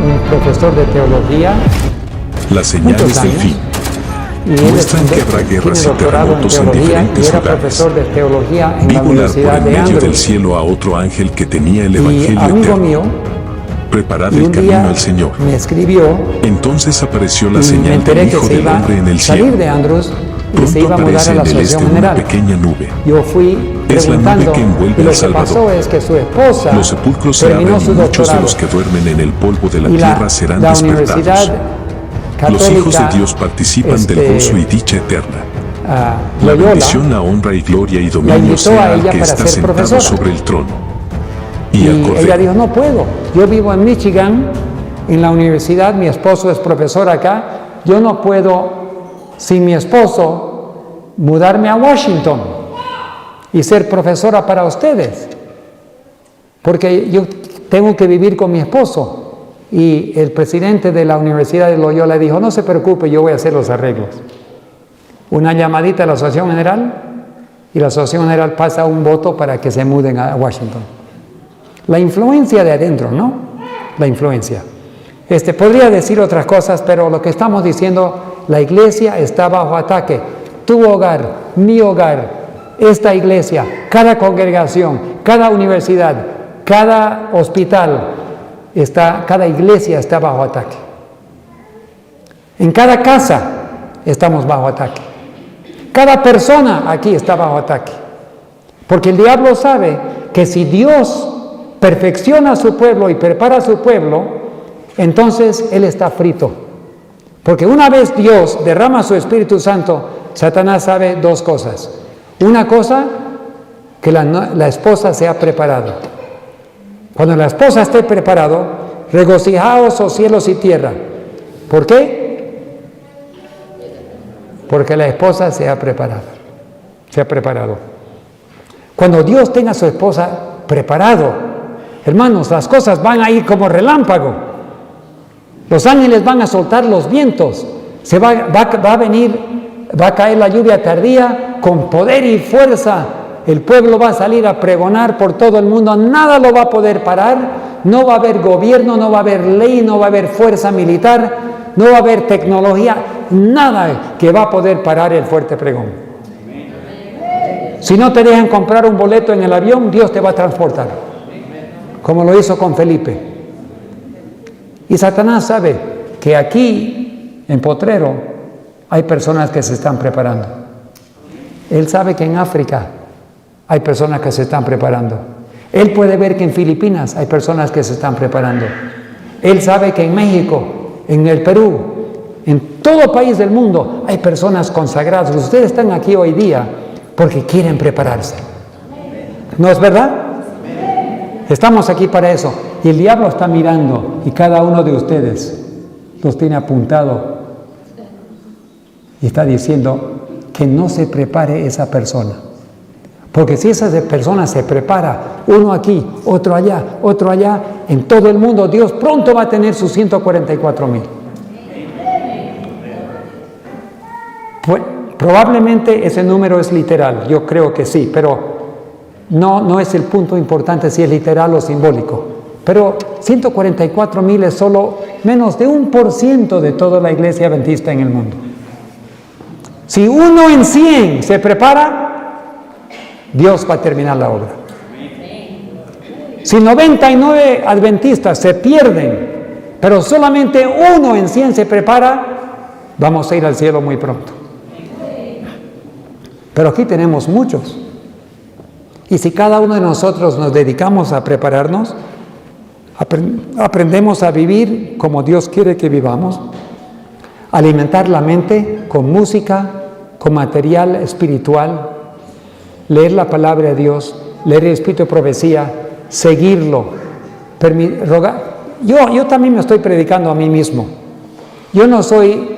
un profesor de teología. Las señales del fin muestran que habrá guerras y terremotos en diferentes lugares. Vi volar por en medio del cielo a otro ángel que tenía el Evangelio eterno. Preparad el camino al Señor. Me escribió. Entonces apareció la señal del Hijo del Hombre en el cielo. Pronto aparece en el este una pequeña nube. Yo fui es la nube que envuelve al Salvador. Es que su esposa los sepulcros se abren y muchos de los que duermen en el polvo de la tierra serán despertados. Los hijos de Dios participan del gozo y dicha eterna. La bendición, la honra y gloria y dominio sea al que está sentado sobre el trono. Y al Cordero. Ella dijo: no puedo. Yo vivo en Michigan, en la universidad, mi esposo es profesor acá. Yo no puedo, sin mi esposo, mudarme a Washington y ser profesora para ustedes, porque yo tengo que vivir con mi esposo. Y el presidente de la Universidad de Loyola dijo: no se preocupe, yo voy a hacer los arreglos. Una llamadita a la Asociación General y la Asociación General pasa un voto para que se muden a Washington. La influencia de adentro, ¿no? La influencia. Podría decir otras cosas, pero lo que estamos diciendo, la iglesia está bajo ataque. Tu hogar, mi hogar, esta iglesia, cada congregación, cada universidad, cada hospital, cada iglesia está bajo ataque. En cada casa estamos bajo ataque. Cada persona aquí está bajo ataque. Porque el diablo sabe que si Dios perfecciona a su pueblo y prepara a su pueblo, entonces Él está frito. Porque una vez Dios derrama su Espíritu Santo, Satanás sabe 2 cosas. Una cosa, que la esposa se ha preparado. Cuando la esposa esté preparado, regocijaos, oh cielos y tierra. ¿Por qué? Porque la esposa se ha preparado. Se ha preparado. Cuando Dios tenga a su esposa preparado, hermanos, las cosas van a ir como relámpago. Los ángeles van a soltar los vientos. Va a caer la lluvia tardía con poder y fuerza. El pueblo va a salir a pregonar por todo el mundo. Nada lo va a poder parar. No va a haber gobierno, no va a haber ley, no va a haber fuerza militar, no va a haber tecnología. Nada que va a poder parar el fuerte pregón. Si no te dejan comprar un boleto en el avión, Dios te va a transportar. Como lo hizo con Felipe. Y Satanás sabe que aquí, en Potrero, hay personas que se están preparando. Él sabe que en África hay personas que se están preparando. Él puede ver que en Filipinas hay personas que se están preparando. Él sabe que en México, en el Perú, en todo país del mundo hay personas consagradas. Ustedes están aquí hoy día porque quieren prepararse. ¿No es verdad? Estamos aquí para eso. Y el diablo está mirando y cada uno de ustedes los tiene apuntado y está diciendo que no se prepare esa persona. Porque si esa persona se prepara, uno aquí, otro allá, en todo el mundo, Dios pronto va a tener sus 144,000. Pues, probablemente ese número es literal, yo creo que sí, pero no es el punto importante si es literal o simbólico. Pero 144,000 es solo menos de 1% de toda la iglesia adventista en el mundo. Si 1 en 100 se prepara, Dios va a terminar la obra. Si 99 adventistas se pierden, pero solamente 1 en 100 se prepara, vamos a ir al cielo muy pronto. Pero aquí tenemos muchos. Y si cada uno de nosotros nos dedicamos a prepararnos, aprendemos a vivir como Dios quiere que vivamos, alimentar la mente con música, con material espiritual, leer la palabra de Dios, leer el Espíritu de Profecía, seguirlo, rogar. Yo también me estoy predicando a mí mismo. Yo no soy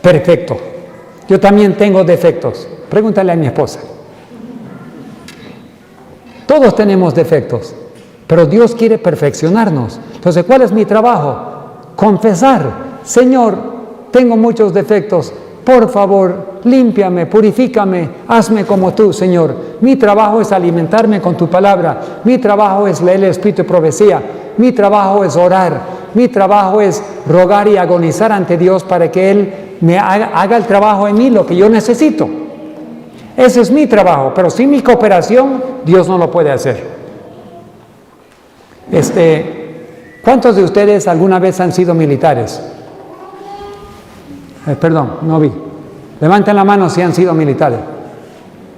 perfecto. Yo también tengo defectos. Pregúntale a mi esposa. Todos tenemos defectos, pero Dios quiere perfeccionarnos. Entonces, ¿cuál es mi trabajo? Confesar. Señor, tengo muchos defectos. Por favor, límpiame, purifícame, hazme como tú, Señor. Mi trabajo es alimentarme con tu palabra. Mi trabajo es leer el Espíritu de Profecía. Mi trabajo es orar. Mi trabajo es rogar y agonizar ante Dios para que Él me haga el trabajo en mí, lo que yo necesito. Ese es mi trabajo, pero sin mi cooperación, Dios no lo puede hacer. ¿Cuántos de ustedes alguna vez han sido militares? Perdón, no vi. Levanten la mano si han sido militares.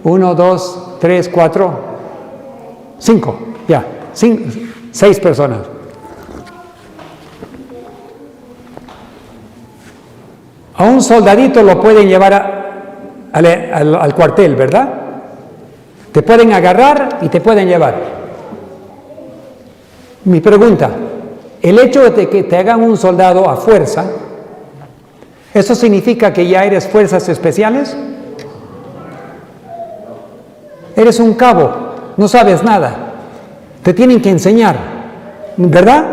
1, 2, 3, 4, 5. Ya, 6 personas. A un soldadito lo pueden llevar al cuartel, ¿verdad? Te pueden agarrar y te pueden llevar. Mi pregunta, el hecho de que te hagan un soldado a fuerza, ¿eso significa que ya eres fuerzas especiales? Eres un cabo, no sabes nada. Te tienen que enseñar, ¿verdad?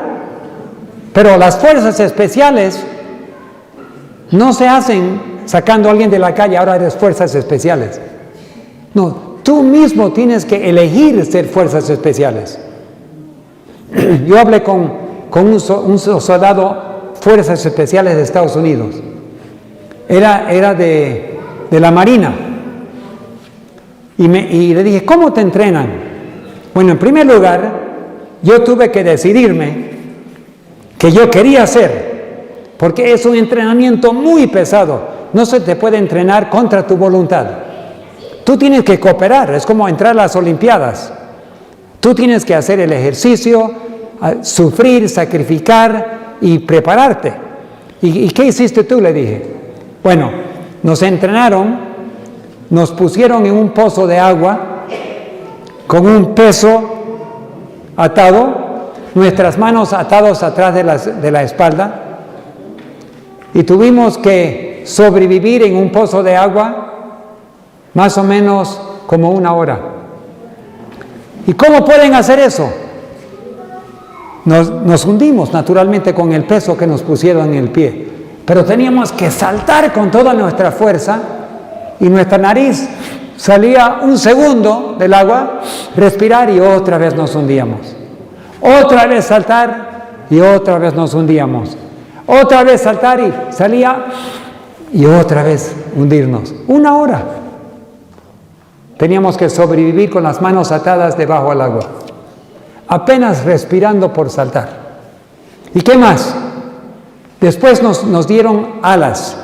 Pero las fuerzas especiales no se hacen sacando a alguien de la calle, ahora eres fuerzas especiales. No, tú mismo tienes que elegir ser fuerzas especiales. Yo hablé con un soldado fuerzas especiales de Estados Unidos. Era de la Marina. Y le dije, ¿cómo te entrenan? Bueno, en primer lugar, yo tuve que decidirme que yo quería hacer, porque es un entrenamiento muy pesado. No se te puede entrenar contra tu voluntad. Tú tienes que cooperar, es como entrar a las Olimpiadas. Tú tienes que hacer el ejercicio, sufrir, sacrificar y prepararte. ¿Y qué hiciste tú? Le dije. Bueno, nos entrenaron, nos pusieron en un pozo de agua con un peso atado nuestras manos atadas atrás de la espalda y tuvimos que sobrevivir en un pozo de agua más o menos como 1 hora. ¿Y cómo pueden hacer eso? Nos hundimos naturalmente con el peso que nos pusieron en el pie, pero teníamos que saltar con toda nuestra fuerza y nuestra nariz salía 1 segundo del agua, respirar y otra vez nos hundíamos. Otra vez saltar y otra vez nos hundíamos. Otra vez saltar y salía y otra vez hundirnos. 1 hora. Teníamos que sobrevivir con las manos atadas debajo del agua, apenas respirando por saltar. ¿Y qué más? Después nos dieron alas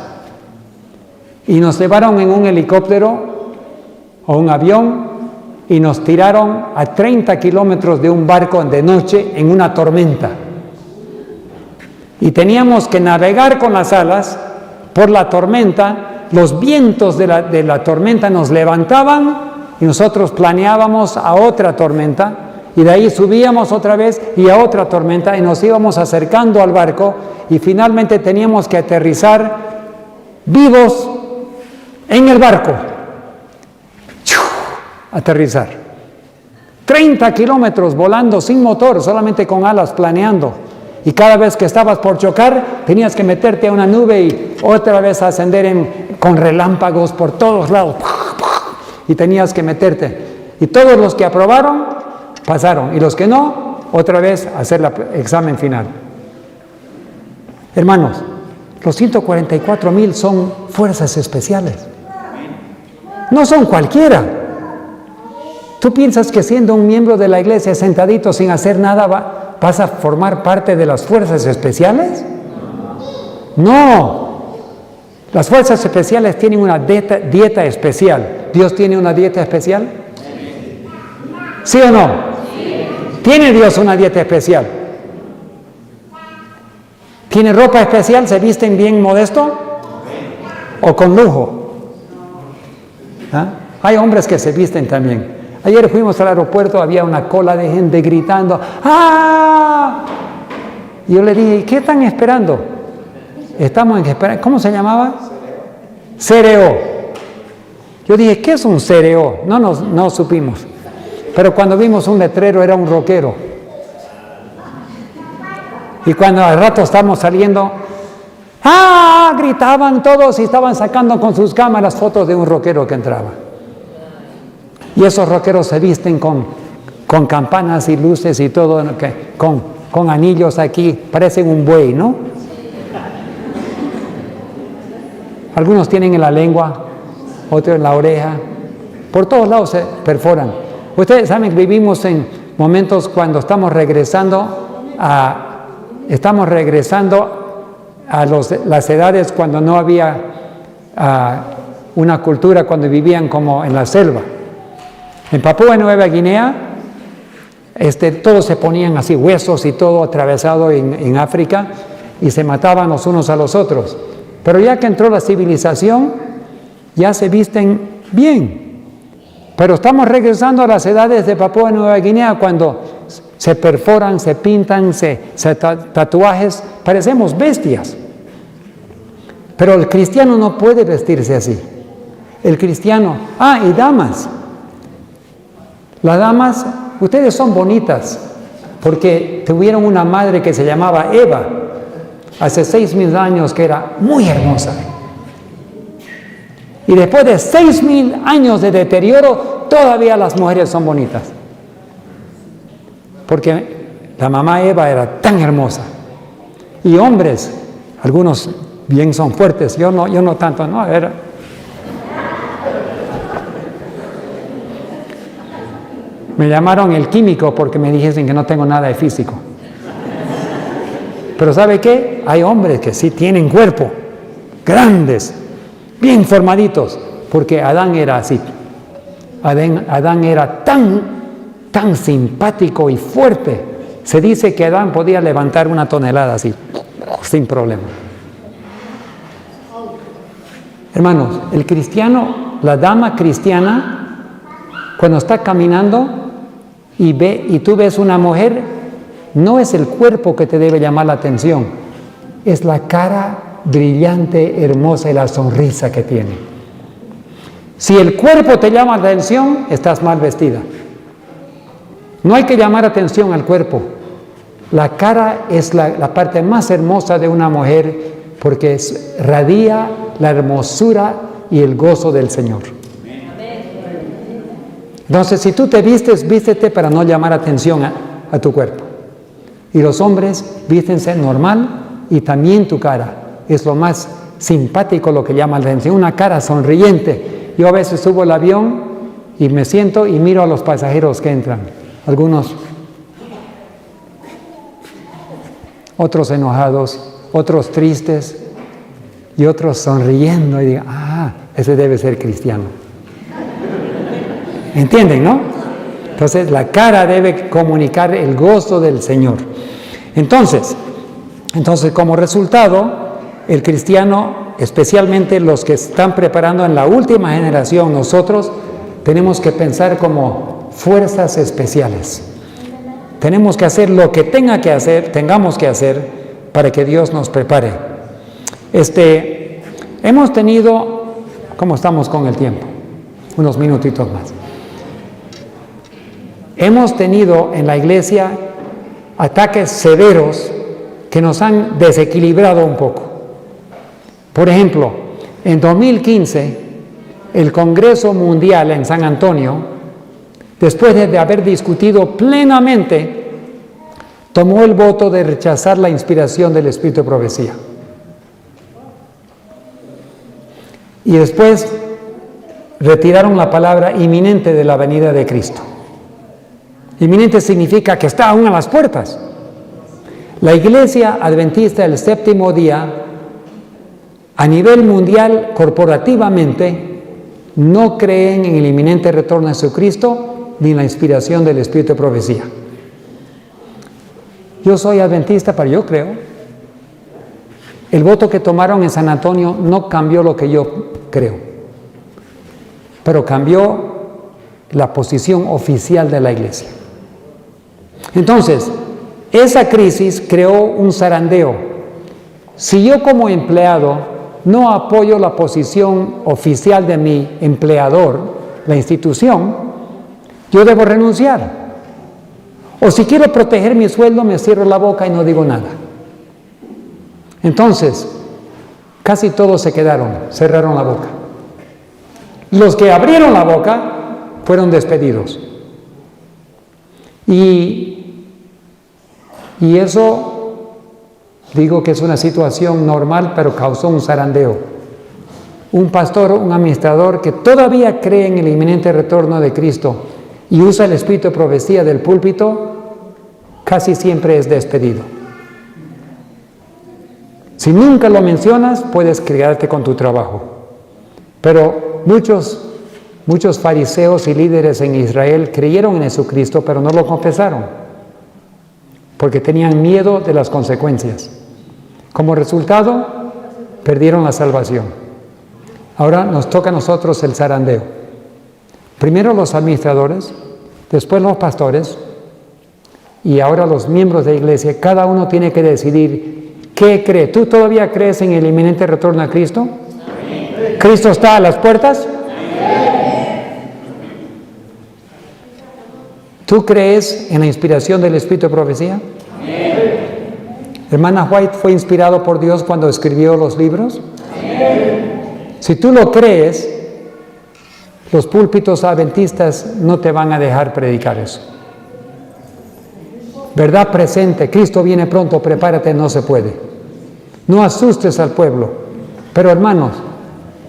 y nos llevaron en un helicóptero o un avión y nos tiraron a 30 kilómetros de un barco de noche en una tormenta. Y teníamos que navegar con las alas por la tormenta. Los vientos de la tormenta nos levantaban y nosotros planeábamos a otra tormenta y de ahí subíamos otra vez y a otra tormenta y nos íbamos acercando al barco y finalmente teníamos que aterrizar vivos en el barco. Aterrizar. 30 kilómetros volando sin motor, solamente con alas planeando. Y cada vez que estabas por chocar, tenías que meterte a una nube y otra vez ascender con relámpagos por todos lados. Y tenías que meterte. Y todos los que aprobaron, pasaron. Y los que no, otra vez hacer el examen final. Hermanos, los 144,000 son fuerzas especiales. No son cualquiera. ¿Tú piensas que siendo un miembro de la iglesia sentadito sin hacer nada vas a formar parte de las fuerzas especiales? No. Las fuerzas especiales tienen una dieta especial. ¿Dios tiene una dieta especial? ¿Sí o no? ¿Tiene Dios una dieta especial? ¿Tiene ropa especial? ¿Se visten bien modesto? ¿O con lujo? ¿Ah? Hay hombres que se visten también. Ayer fuimos al aeropuerto, había una cola de gente gritando, ¡ah! Y yo le dije, ¿qué están esperando? Estamos en espera. ¿Cómo se llamaba? Cereo. Yo dije, ¿qué es un cereo? No supimos. Pero cuando vimos un letrero era un rockero. Y cuando al rato estábamos saliendo, ¡ah! Gritaban todos y estaban sacando con sus cámaras fotos de un rockero que entraba. Y esos rockeros se visten con campanas y luces y todo, con anillos aquí, parecen un buey, ¿no? Algunos tienen en la lengua, otros en la oreja, por todos lados se perforan. Ustedes saben que vivimos en momentos cuando estamos regresando a las edades cuando no había una cultura, cuando vivían como en la selva. En Papúa Nueva Guinea, todos se ponían así, huesos y todo atravesado en África, y se mataban los unos a los otros. Pero ya que entró la civilización, ya se visten bien. Pero estamos regresando a las edades de Papúa Nueva Guinea, cuando se perforan, se pintan, se tatuajes, parecemos bestias. Pero el cristiano no puede vestirse así. El cristiano, y damas. Las damas, ustedes son bonitas, porque tuvieron una madre que se llamaba Eva, hace 6,000 años, que era muy hermosa. Y después de 6,000 años de deterioro, todavía las mujeres son bonitas. Porque la mamá Eva era tan hermosa. Y hombres, algunos bien son fuertes, yo no tanto, no, me llamaron el químico porque me dijesen que no tengo nada de físico. Pero ¿sabe qué? Hay hombres que sí tienen cuerpo, grandes, bien formaditos, porque Adán era así. Adán era tan simpático y fuerte. Se dice que Adán podía levantar 1 tonelada así, sin problema. Hermanos, el cristiano, la dama cristiana, cuando está caminando y tú ves una mujer, no es el cuerpo que te debe llamar la atención, es la cara brillante, hermosa y la sonrisa que tiene. Si el cuerpo te llama la atención, estás mal vestida. No hay que llamar atención al cuerpo. La cara es la parte más hermosa de una mujer porque radia la hermosura y el gozo del Señor. Entonces, si tú te vistes, vístete para no llamar atención a tu cuerpo. Y los hombres vístense normal y también tu cara. Es lo más simpático, lo que llama la atención, una cara sonriente. Yo a veces subo al avión y me siento y miro a los pasajeros que entran. Algunos, otros enojados, otros tristes y otros sonriendo y digo, ese debe ser cristiano. ¿Entienden, no? Entonces la cara debe comunicar el gozo del Señor. Entonces como resultado, el cristiano, especialmente los que están preparando en la última generación, nosotros tenemos que pensar como fuerzas especiales. Tenemos que hacer lo que tengamos que hacer para que Dios nos prepare. Hemos tenido, ¿cómo estamos con el tiempo? Unos minutitos más. Hemos tenido en la iglesia ataques severos que nos han desequilibrado un poco. Por ejemplo, en 2015, el Congreso Mundial en San Antonio, después de haber discutido plenamente, tomó el voto de rechazar la inspiración del Espíritu de Profecía. Y después retiraron la palabra inminente de la venida de Cristo. Inminente significa que está aún a las puertas. La Iglesia Adventista del Séptimo Día, a nivel mundial, corporativamente, no creen en el inminente retorno de Jesucristo ni en la inspiración del Espíritu de Profecía. Yo soy adventista, pero yo creo. El voto que tomaron en San Antonio no cambió lo que yo creo, pero cambió la posición oficial de la Iglesia. Entonces, esa crisis creó un zarandeo. Si yo como empleado no apoyo la posición oficial de mi empleador, la institución, yo debo renunciar. O si quiero proteger mi sueldo, me cierro la boca y no digo nada. Entonces, casi todos se cerraron la boca. Los que abrieron la boca fueron despedidos. Y eso, digo que es una situación normal, pero causó un zarandeo. Un pastor, un administrador que todavía cree en el inminente retorno de Cristo y usa el espíritu de profecía del púlpito, casi siempre es despedido. Si nunca lo mencionas, puedes quedarte con tu trabajo. Pero muchos fariseos y líderes en Israel creyeron en Jesucristo, pero no lo confesaron, porque tenían miedo de las consecuencias. Como resultado, perdieron la salvación. Ahora nos toca a nosotros el zarandeo. Primero los administradores, después los pastores, y ahora los miembros de la iglesia. Cada uno tiene que decidir qué cree. ¿Tú todavía crees en el inminente retorno a Cristo? Sí. ¿Cristo está a las puertas? Sí. ¿Tú crees en la inspiración del Espíritu de Profecía? Sí. ¿Hermana White fue inspirado por Dios cuando escribió los libros? Sí. Si tú lo crees, los púlpitos adventistas no te van a dejar predicar eso. Verdad presente, Cristo viene pronto, prepárate, no se puede. No asustes al pueblo. Pero hermanos,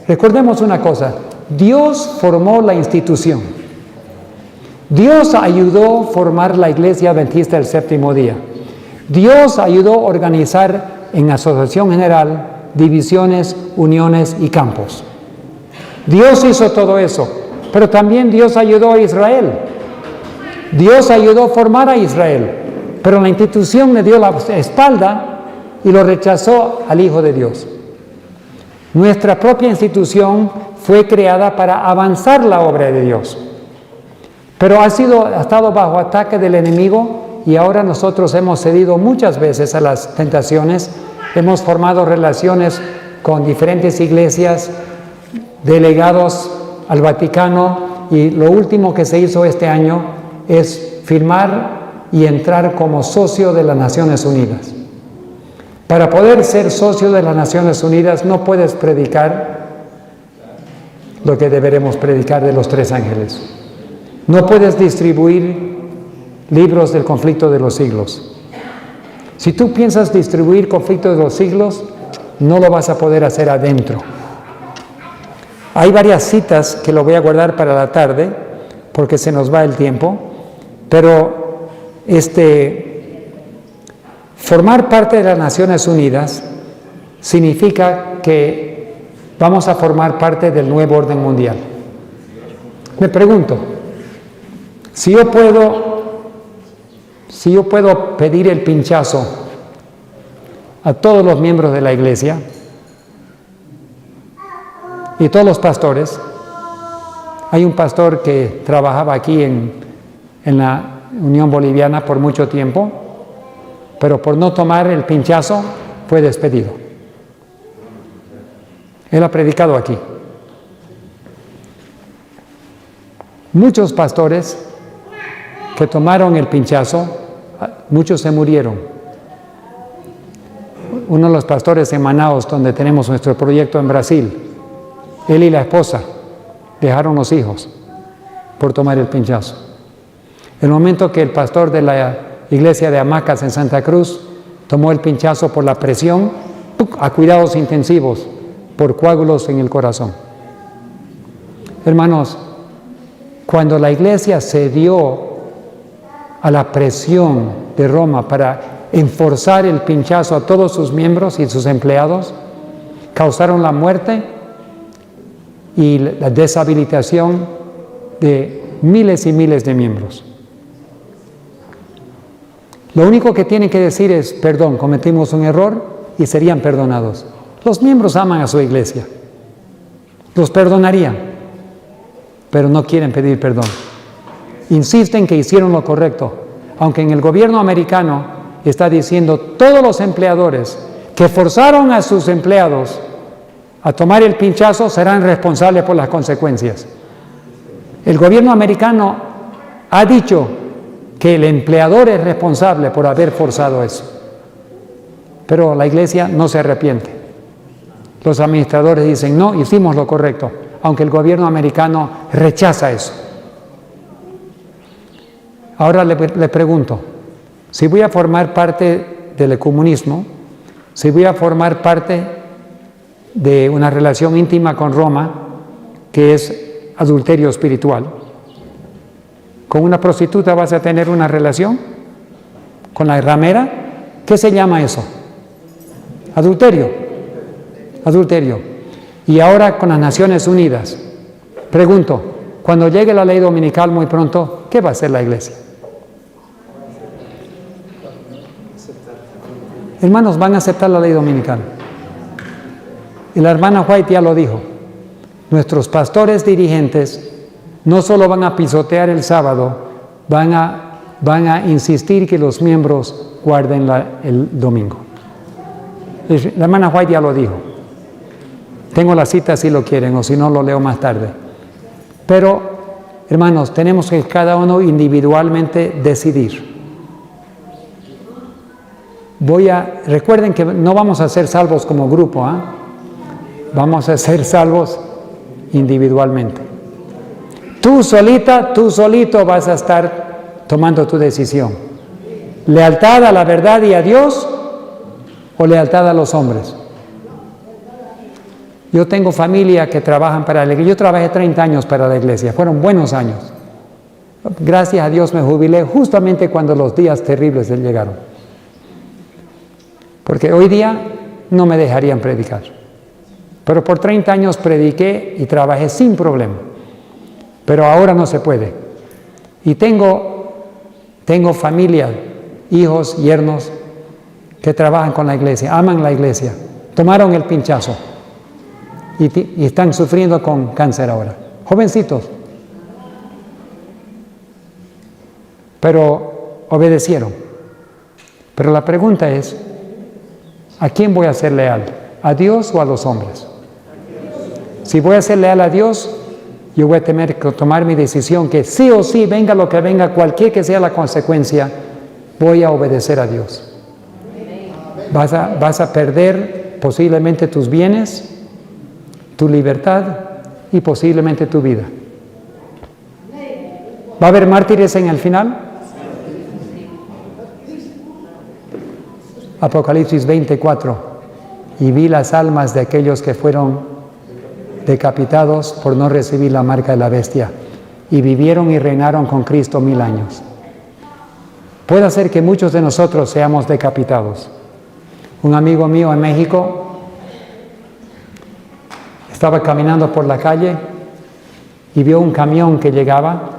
recordemos una cosa, Dios formó la institución. Dios ayudó a formar la Iglesia Adventista del Séptimo Día. Dios ayudó a organizar en asociación general divisiones, uniones y campos. Dios hizo todo eso, pero también Dios ayudó a Israel. Dios ayudó a formar a Israel, pero la institución le dio la espalda y lo rechazó al Hijo de Dios. Nuestra propia institución fue creada para avanzar la obra de Dios, pero ha estado bajo ataque del enemigo y ahora nosotros hemos cedido muchas veces a las tentaciones, hemos formado relaciones con diferentes iglesias, delegados al Vaticano, y lo último que se hizo este año es firmar y entrar como socio de las Naciones Unidas. Para poder ser socio de las Naciones Unidas no puedes predicar lo que deberemos predicar de los 3 ángeles. No puedes distribuir libros del conflicto de los siglos. Si tú piensas distribuir conflicto de los siglos, no lo vas a poder hacer adentro. Hay varias citas que lo voy a guardar para la tarde, porque se nos va el tiempo, pero formar parte de las Naciones Unidas significa que vamos a formar parte del nuevo orden mundial. Me pregunto, si yo puedo pedir el pinchazo a todos los miembros de la iglesia y todos los pastores. Hay un pastor que trabajaba aquí en la Unión Boliviana por mucho tiempo, pero por no tomar el pinchazo fue despedido. Él ha predicado aquí. Muchos pastores que tomaron el pinchazo, muchos se murieron. Uno de los pastores en Manaus, donde tenemos nuestro proyecto en Brasil, él y la esposa dejaron los hijos por tomar el pinchazo. El momento que el pastor de la iglesia de Hamacas en Santa Cruz tomó el pinchazo por la presión, a cuidados intensivos por coágulos en el corazón. Hermanos, cuando la iglesia cedió a la presión de Roma para enforzar el pinchazo a todos sus miembros y sus empleados, causaron la muerte y la deshabilitación de miles y miles de miembros. Lo único que tienen que decir es, perdón, cometimos un error, y serían perdonados. Los miembros aman a su iglesia, los perdonarían, pero no quieren pedir perdón. Insisten que hicieron lo correcto, aunque en el gobierno americano está diciendo todos los empleadores que forzaron a sus empleados a tomar el pinchazo serán responsables por las consecuencias. El gobierno americano ha dicho que el empleador es responsable por haber forzado eso. Pero la iglesia no se arrepiente. Los administradores dicen, no, hicimos lo correcto, aunque el gobierno americano rechaza eso. Ahora le pregunto, si voy a formar parte del comunismo, si voy a formar parte de una relación íntima con Roma, que es adulterio espiritual, ¿con una prostituta vas a tener una relación? ¿Con la ramera? ¿Qué se llama eso? Adulterio. Adulterio. Y ahora con las Naciones Unidas. Pregunto, cuando llegue la ley dominical muy pronto, ¿qué va a hacer la iglesia? Hermanos, van a aceptar la ley dominical. Y la hermana White ya lo dijo. Nuestros pastores dirigentes no solo van a pisotear el sábado, van a insistir que los miembros guarden el domingo. La hermana White ya lo dijo. Tengo la cita si lo quieren, o si no lo leo más tarde. Pero, hermanos, tenemos que cada uno individualmente decidir. Recuerden que no vamos a ser salvos como grupo, ¿eh? Vamos a ser salvos individualmente. Tú solita, tú solito vas a estar tomando tu decisión. ¿Lealtad a la verdad y a Dios o lealtad a los hombres? Yo tengo familia que trabajan para la iglesia. Yo trabajé 30 años para la iglesia, fueron buenos años. Gracias a Dios me jubilé justamente cuando los días terribles llegaron. Porque hoy día no me dejarían predicar. Pero por 30 años prediqué y trabajé sin problema. Pero ahora no se puede. Y tengo familia, hijos, yernos, que trabajan con la iglesia, aman la iglesia, tomaron el pinchazo y están sufriendo con cáncer ahora. Jovencitos. Pero obedecieron. Pero la pregunta es, ¿a quién voy a ser leal? ¿A Dios o a los hombres? Si voy a ser leal a Dios, yo voy a tener que tomar mi decisión que sí o sí, venga lo que venga, cualquier que sea la consecuencia, voy a obedecer a Dios. Vas a perder posiblemente tus bienes, tu libertad y posiblemente tu vida. ¿Va a haber mártires en el final? Apocalipsis 24. Y vi las almas de aquellos que fueron decapitados por no recibir la marca de la bestia, y vivieron y reinaron con Cristo 1000 años. Puede ser que muchos de nosotros seamos decapitados. Un amigo mío en México estaba caminando por la calle y vio un camión que llegaba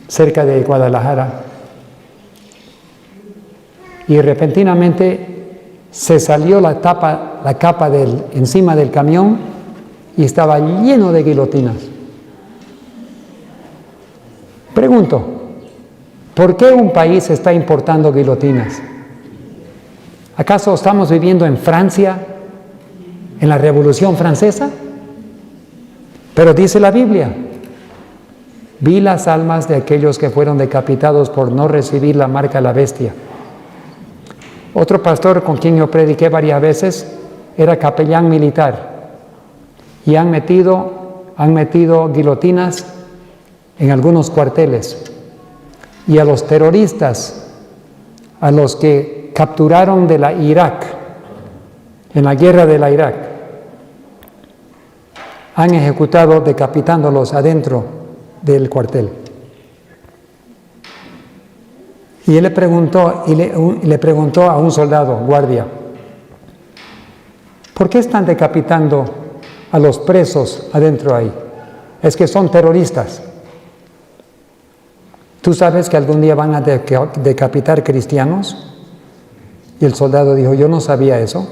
cerca de Guadalajara, y repentinamente se salió la capa encima del camión y estaba lleno de guillotinas. Pregunto, ¿por qué un país está importando guillotinas? ¿Acaso estamos viviendo en Francia, en la Revolución Francesa? Pero dice la Biblia, vi las almas de aquellos que fueron decapitados por no recibir la marca de la bestia. Otro pastor con quien yo prediqué varias veces era capellán militar, y han metido guillotinas en algunos cuarteles, y a los terroristas, a los que capturaron de la Irak, en la guerra de la Irak, han ejecutado decapitándolos adentro del cuartel. Y él le preguntó a un soldado, guardia, ¿por qué están decapitando a los presos adentro ahí? Es que son terroristas. ¿Tú sabes que algún día van a decapitar cristianos? Y el soldado dijo, yo no sabía eso.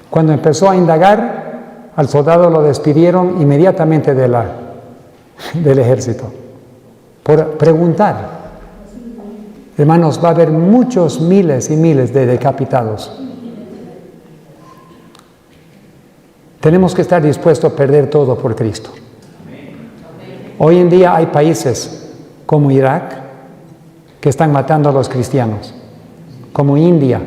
Cuando empezó a indagar, al soldado lo despidieron inmediatamente del ejército por preguntar. Hermanos, va a haber muchos miles y miles de decapitados. Tenemos que estar dispuestos a perder todo por Cristo. Hoy en día hay países como Irak que están matando a los cristianos, como India.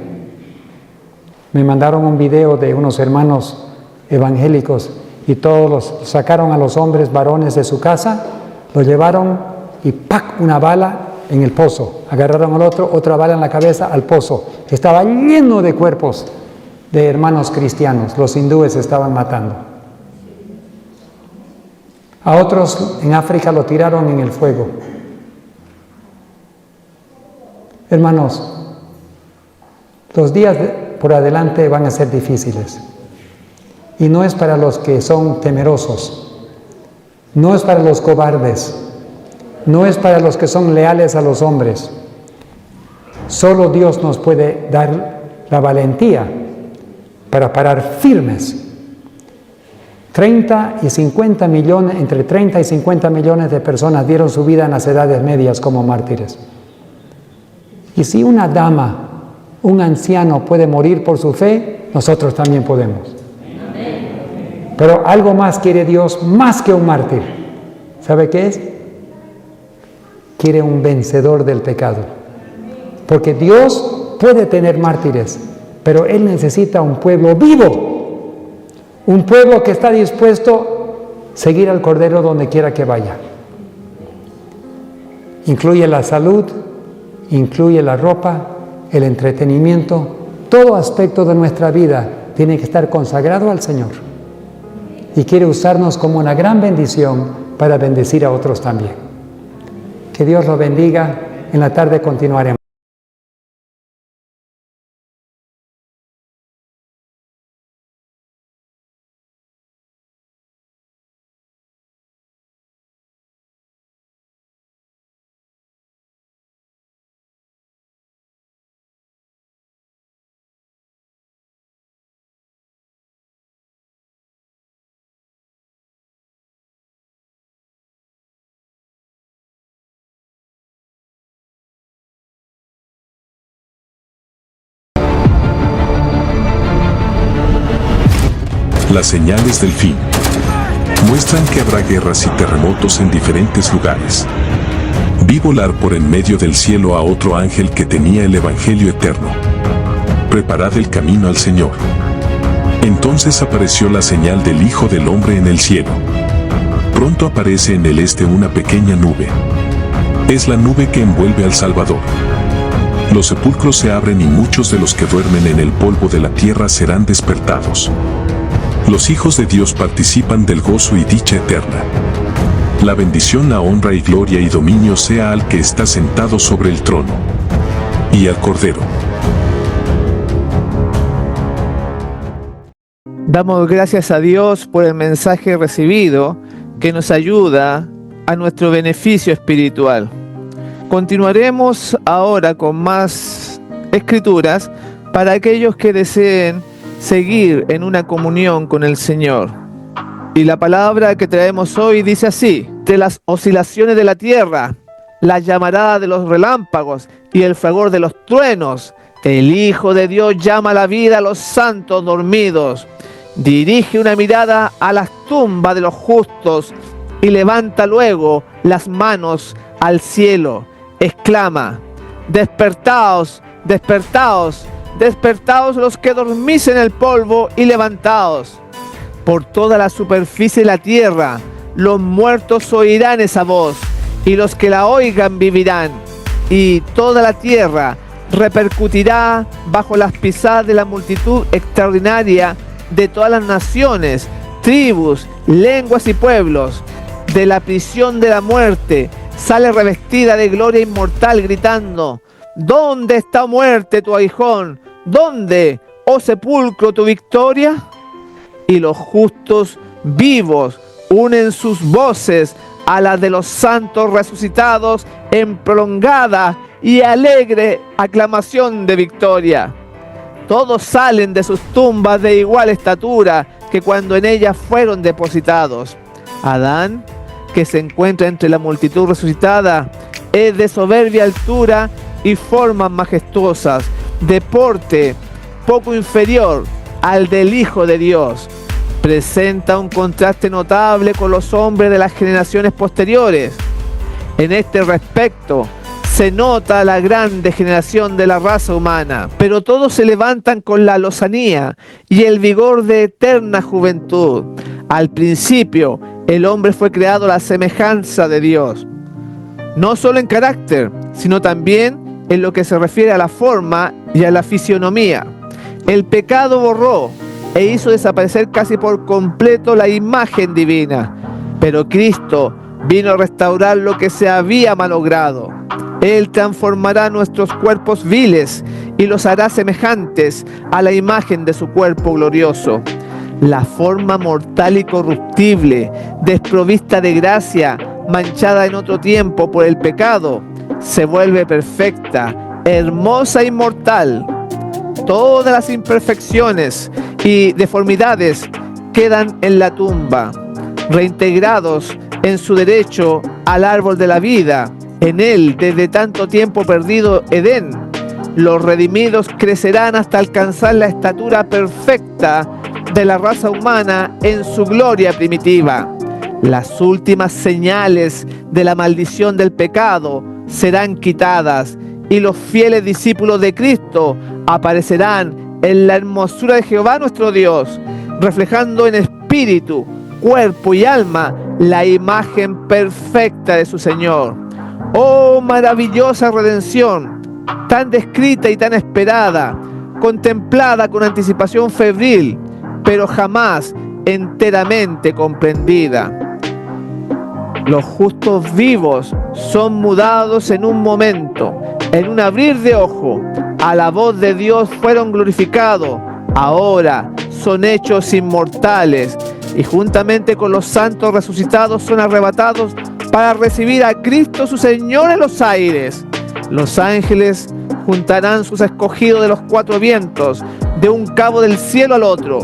Me mandaron un video de unos hermanos evangélicos y todos sacaron a los hombres varones de su casa, los llevaron y ¡pac! Una bala en el pozo. Agarraron al otro, otra bala en la cabeza, al pozo. Estaba lleno de cuerpos de hermanos cristianos. Los hindúes estaban matando. A otros en África lo tiraron en el fuego. Hermanos, los días por adelante van a ser difíciles. Y no es para los que son temerosos. No es para los cobardes. No es para los que son leales a los hombres. Solo Dios nos puede dar la valentía para parar firmes. 30 y 50 millones, entre 30 y 50 millones de personas dieron su vida en las edades medias como mártires. Y si una dama, un anciano puede morir por su fe, nosotros también podemos. Pero algo más quiere Dios, más que un mártir. ¿Sabe qué es? Quiere un vencedor del pecado. Porque Dios puede tener mártires, pero Él necesita un pueblo vivo. Un pueblo que está dispuesto a seguir al Cordero donde quiera que vaya. Incluye la salud, incluye la ropa, el entretenimiento. Todo aspecto de nuestra vida tiene que estar consagrado al Señor. Y quiere usarnos como una gran bendición para bendecir a otros también. Que Dios lo bendiga. En la tarde continuaremos. Las señales del fin muestran que habrá guerras y terremotos en diferentes lugares. Vi volar por en medio del cielo a otro ángel que tenía el Evangelio eterno. Preparad el camino al Señor. Entonces apareció la señal del Hijo del Hombre en el cielo. Pronto aparece en el este una pequeña nube. Es la nube que envuelve al Salvador. Los sepulcros se abren y muchos de los que duermen en el polvo de la tierra serán despertados. Los hijos de Dios participan del gozo y dicha eterna. La bendición, la honra y gloria y dominio sea al que está sentado sobre el trono y al Cordero. Damos gracias a Dios por el mensaje recibido que nos ayuda a nuestro beneficio espiritual. Continuaremos ahora con más escrituras para aquellos que deseen seguir en una comunión con el Señor. Y la palabra que traemos hoy dice así: de las oscilaciones de la tierra, la llamarada de los relámpagos y el fragor de los truenos, el Hijo de Dios llama a la vida a los santos dormidos, dirige una mirada a las tumbas de los justos y levanta luego las manos al cielo. Exclama: despertaos, despertaos, despertaos los que dormís en el polvo y levantaos. Por toda la superficie de la tierra, los muertos oirán esa voz, y los que la oigan vivirán, y toda la tierra repercutirá bajo las pisadas de la multitud extraordinaria de todas las naciones, tribus, lenguas y pueblos. De la prisión de la muerte sale revestida de gloria inmortal, gritando: ¿dónde está, muerte, tu aguijón? ¿Dónde, oh sepulcro, tu victoria? Y los justos vivos unen sus voces a las de los santos resucitados en prolongada y alegre aclamación de victoria. Todos salen de sus tumbas de igual estatura que cuando en ellas fueron depositados. Adán, que se encuentra entre la multitud resucitada, es de soberbia altura y formas majestuosas, de porte poco inferior al del Hijo de Dios. Presenta un contraste notable con los hombres de las generaciones posteriores. En este respecto, se nota la gran degeneración de la raza humana, pero todos se levantan con la lozanía y el vigor de eterna juventud. Al principio, el hombre fue creado a la semejanza de Dios, no solo en carácter, sino también en lo que se refiere a la forma y a la fisionomía. El pecado borró e hizo desaparecer casi por completo la imagen divina, pero Cristo vino a restaurar lo que se había malogrado. Él transformará nuestros cuerpos viles y los hará semejantes a la imagen de su cuerpo glorioso. La forma mortal y corruptible, desprovista de gracia, manchada en otro tiempo por el pecado, se vuelve perfecta, hermosa e inmortal. Todas las imperfecciones y deformidades quedan en la tumba, reintegrados en su derecho al árbol de la vida. En él, desde tanto tiempo perdido Edén, los redimidos crecerán hasta alcanzar la estatura perfecta de la raza humana en su gloria primitiva. Las últimas señales de la maldición del pecado serán quitadas y los fieles discípulos de Cristo aparecerán en la hermosura de Jehová nuestro Dios, reflejando en espíritu, cuerpo y alma la imagen perfecta de su Señor. Oh, maravillosa redención, tan descrita y tan esperada, contemplada con anticipación febril, pero jamás enteramente comprendida. Los justos vivos son mudados en un momento, en un abrir de ojo. A la voz de Dios fueron glorificados. Ahora son hechos inmortales y juntamente con los santos resucitados son arrebatados para recibir a Cristo su Señor en los aires. Los ángeles juntarán sus escogidos de los cuatro vientos, de un cabo del cielo al otro.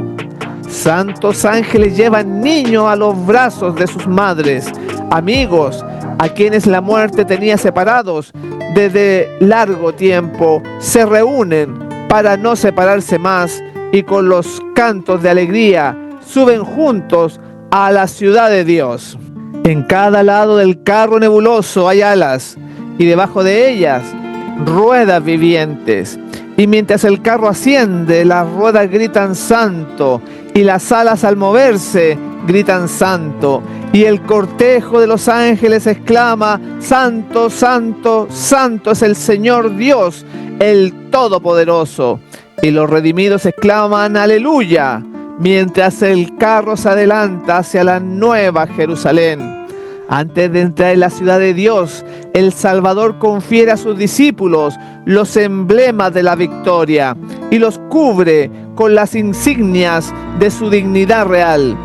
Santos ángeles llevan niños a los brazos de sus madres, amigos a quienes la muerte tenía separados desde largo tiempo, se reúnen para no separarse más y con los cantos de alegría suben juntos a la ciudad de Dios. En cada lado del carro nebuloso hay alas, y debajo de ellas ruedas vivientes. Y mientras el carro asciende, las ruedas gritan santo, y las alas al moverse gritan santo. Y el cortejo de los ángeles exclama: santo, santo, santo es el Señor Dios, el Todopoderoso. Y los redimidos exclaman: aleluya, mientras el carro se adelanta hacia la nueva Jerusalén. Antes de entrar en la ciudad de Dios, el Salvador confiere a sus discípulos los emblemas de la victoria y los cubre con las insignias de su dignidad real.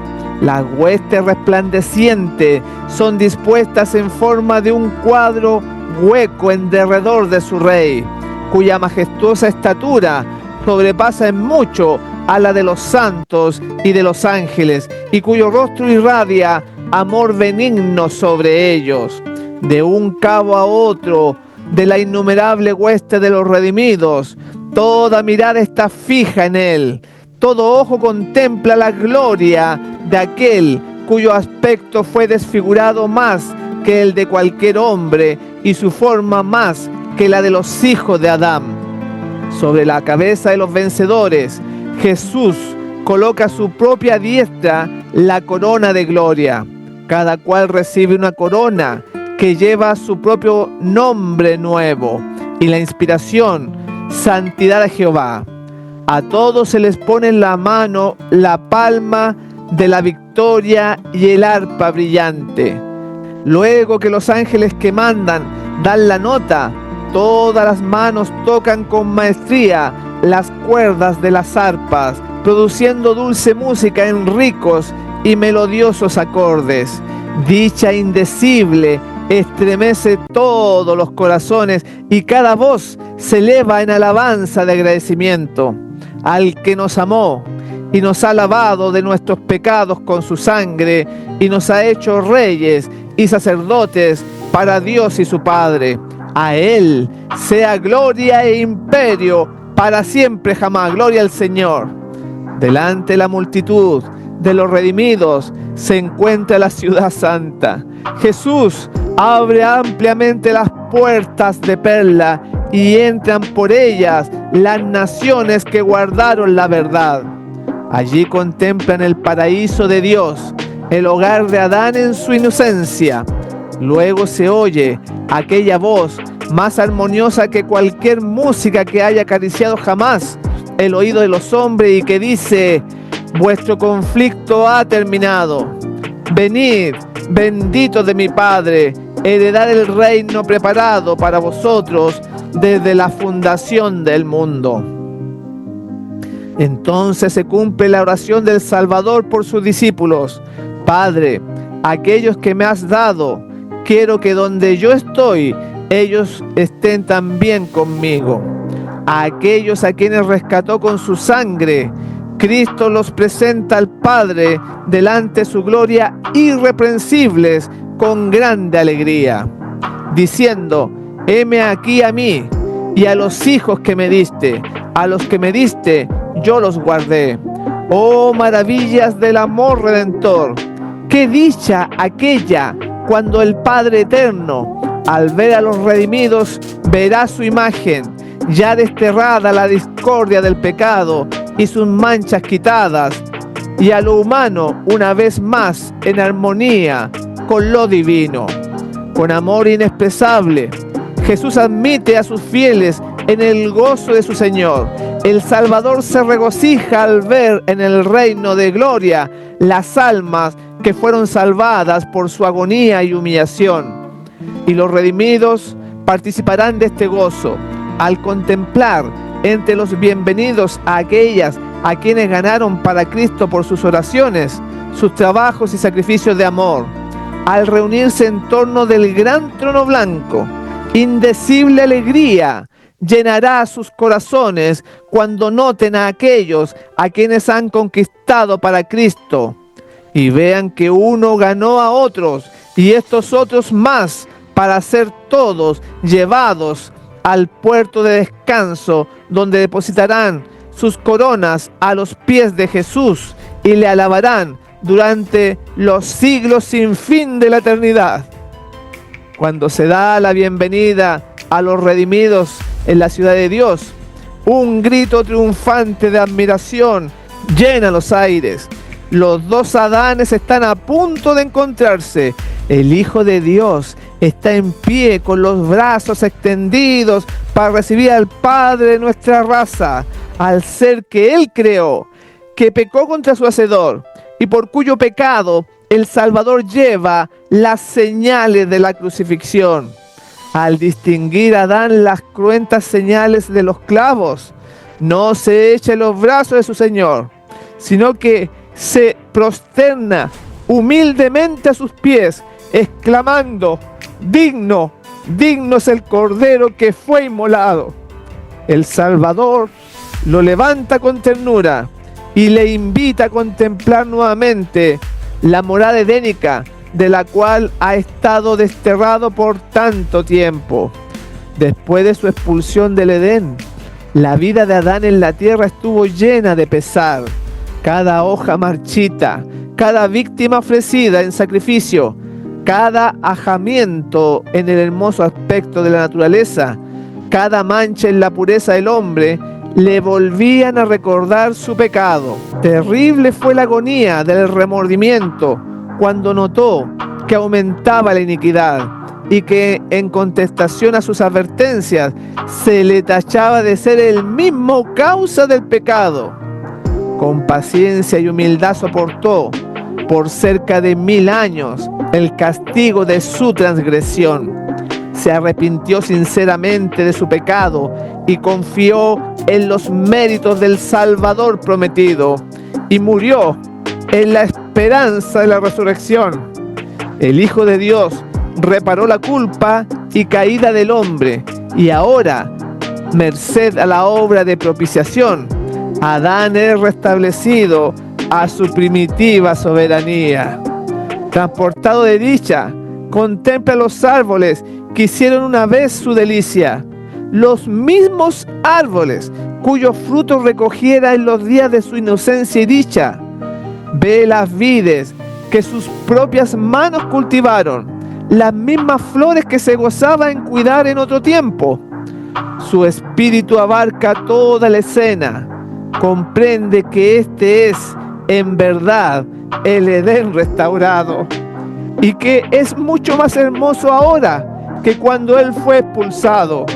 Las huestes resplandecientes son dispuestas en forma de un cuadro hueco en derredor de su rey, cuya majestuosa estatura sobrepasa en mucho a la de los santos y de los ángeles, y cuyo rostro irradia amor benigno sobre ellos. De un cabo a otro de la innumerable hueste de los redimidos, toda mirada está fija en él, todo ojo contempla la gloria de aquel cuyo aspecto fue desfigurado más que el de cualquier hombre y su forma más que la de los hijos de Adán. Sobre la cabeza de los vencedores, Jesús coloca a su propia diestra la corona de gloria. Cada cual recibe una corona que lleva su propio nombre nuevo y la inspiración, santidad a Jehová. A todos se les pone en la mano la palma de la victoria y el arpa brillante. Luego que los ángeles que mandan dan la nota, todas las manos tocan con maestría las cuerdas de las arpas, produciendo dulce música en ricos y melodiosos acordes. Dicha indecible estremece todos los corazones y cada voz se eleva en alabanza de agradecimiento al que nos amó y nos ha lavado de nuestros pecados con su sangre y nos ha hecho reyes y sacerdotes para Dios y su Padre. A Él sea gloria e imperio para siempre jamás. Gloria al Señor. Delante de la multitud de los redimidos se encuentra la ciudad santa. Jesús abre ampliamente las puertas de perla y entran por ellas las naciones que guardaron la verdad. Allí contemplan el paraíso de Dios, el hogar de Adán en su inocencia. Luego se oye aquella voz más armoniosa que cualquier música que haya acariciado jamás el oído de los hombres y que dice: vuestro conflicto ha terminado. Venid, benditos de mi Padre, heredad el reino preparado para vosotros desde la fundación del mundo. Entonces se cumple la oración del Salvador por sus discípulos. Padre, aquellos que me has dado, quiero que donde yo estoy, ellos estén también conmigo. A aquellos a quienes rescató con su sangre, Cristo los presenta al Padre delante de su gloria irreprensibles con grande alegría, diciendo: heme aquí a mí y a los hijos que me diste, a los que me diste yo los guardé. Oh maravillas del amor redentor, qué dicha aquella cuando el Padre eterno, al ver a los redimidos, verá su imagen, ya desterrada la discordia del pecado y sus manchas quitadas, y a lo humano una vez más en armonía con lo divino. Con amor inexpresable, Jesús admite a sus fieles en el gozo de su Señor. El Salvador se regocija al ver en el reino de gloria las almas que fueron salvadas por su agonía y humillación. Y los redimidos participarán de este gozo al contemplar entre los bienvenidos a aquellas a quienes ganaron para Cristo por sus oraciones, sus trabajos y sacrificios de amor. Al reunirse en torno del gran trono blanco, indecible alegría llenará sus corazones cuando noten a aquellos a quienes han conquistado para Cristo y vean que uno ganó a otros y estos otros más para ser todos llevados al puerto de descanso donde depositarán sus coronas a los pies de Jesús y le alabarán durante los siglos sin fin de la eternidad. Cuando se da la bienvenida a los redimidos en la ciudad de Dios, un grito triunfante de admiración llena los aires. Los dos Adanes están a punto de encontrarse. El Hijo de Dios está en pie con los brazos extendidos para recibir al Padre de nuestra raza, al ser que Él creó, que pecó contra su Hacedor y por cuyo pecado el Salvador lleva las señales de la crucifixión. Al distinguir a Adán las cruentas señales de los clavos, no se echa en los brazos de su Señor, sino que se prosterna humildemente a sus pies, exclamando: digno, digno es el Cordero que fue inmolado. El Salvador lo levanta con ternura y le invita a contemplar nuevamente la morada edénica de la cual ha estado desterrado por tanto tiempo. Después de su expulsión del Edén, la vida de Adán en la tierra estuvo llena de pesar. Cada hoja marchita, cada víctima ofrecida en sacrificio, cada ajamiento en el hermoso aspecto de la naturaleza, cada mancha en la pureza del hombre, le volvían a recordar su pecado. Terrible fue la agonía del remordimiento cuando notó que aumentaba la iniquidad y que en contestación a sus advertencias se le tachaba de ser el mismo causa del pecado. Con paciencia y humildad soportó por cerca de 1000 años el castigo de su transgresión. Se arrepintió sinceramente de su pecado y confió en los méritos del Salvador prometido y murió en la esperanza de la resurrección. El Hijo de Dios reparó la culpa y caída del hombre y ahora, merced a la obra de propiciación, Adán es restablecido a su primitiva soberanía. Transportado de dicha, contempla los árboles que hicieron una vez su delicia, los mismos árboles cuyos frutos recogiera en los días de su inocencia y dicha. Ve las vides que sus propias manos cultivaron, las mismas flores que se gozaba en cuidar en otro tiempo. Su espíritu abarca toda la escena, comprende que este es, en verdad, el Edén restaurado, y que es mucho más hermoso ahora que cuando él fue expulsado.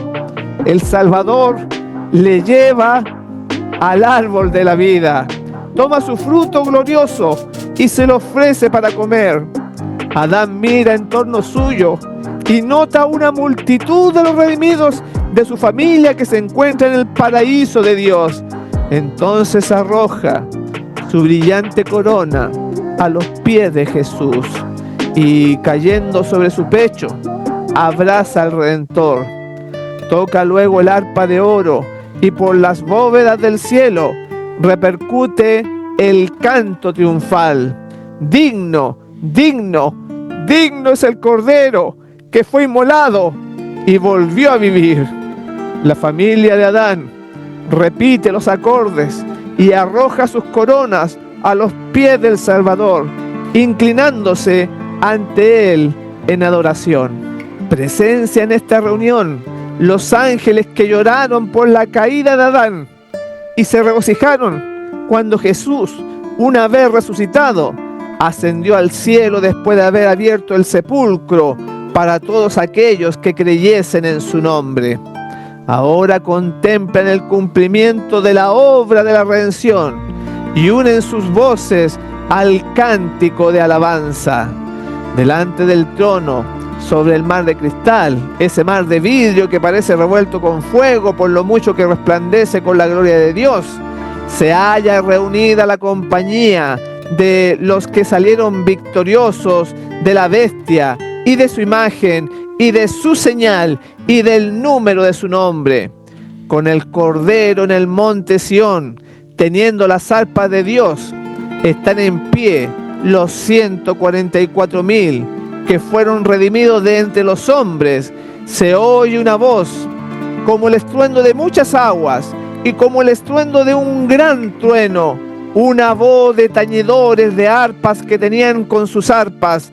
El Salvador le lleva al árbol de la vida, toma su fruto glorioso y se lo ofrece para comer. Adán mira en torno suyo y nota una multitud de los redimidos de su familia que se encuentra en el paraíso de Dios. Entonces arroja su brillante corona a los pies de Jesús y, cayendo sobre su pecho, abraza al Redentor. Toca luego el arpa de oro y por las bóvedas del cielo repercute el canto triunfal. Digno, digno, digno es el Cordero que fue inmolado y volvió a vivir. La familia de Adán repite los acordes y arroja sus coronas a los pies del Salvador, inclinándose ante él en adoración. Presencia en esta reunión los ángeles que lloraron por la caída de Adán y se regocijaron cuando Jesús, una vez resucitado, ascendió al cielo después de haber abierto el sepulcro para todos aquellos que creyesen en su nombre. Ahora contemplan el cumplimiento de la obra de la redención y unen sus voces al cántico de alabanza. Delante del trono, sobre el mar de cristal, ese mar de vidrio que parece revuelto con fuego por lo mucho que resplandece con la gloria de Dios, se halla reunida la compañía de los que salieron victoriosos de la bestia y de su imagen y de su señal y del número de su nombre. Con el Cordero en el monte Sión, teniendo las arpas de Dios, están en pie los 144,000 que fueron redimidos de entre los hombres. Se oye una voz como el estruendo de muchas aguas y como el estruendo de un gran trueno, una voz de tañedores de arpas que tenían con sus arpas,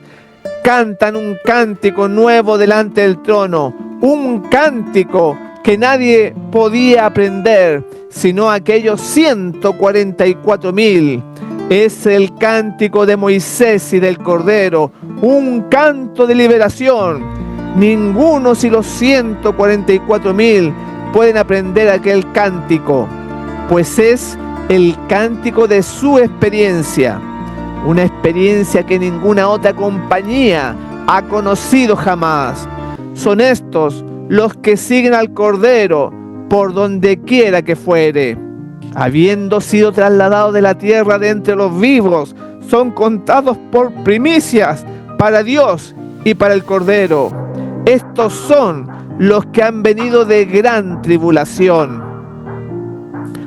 cantan un cántico nuevo delante del trono, un cántico que nadie podía aprender, sino aquellos 144,000. Es el cántico de Moisés y del Cordero, un canto de liberación. Ninguno si los 144,000 pueden aprender aquel cántico, pues es el cántico de su experiencia, una experiencia que ninguna otra compañía ha conocido jamás. Son estos los que siguen al Cordero por donde quiera que fuere. Habiendo sido trasladados de la tierra de entre los vivos, son contados por primicias para Dios y para el Cordero. Estos son los que han venido de gran tribulación.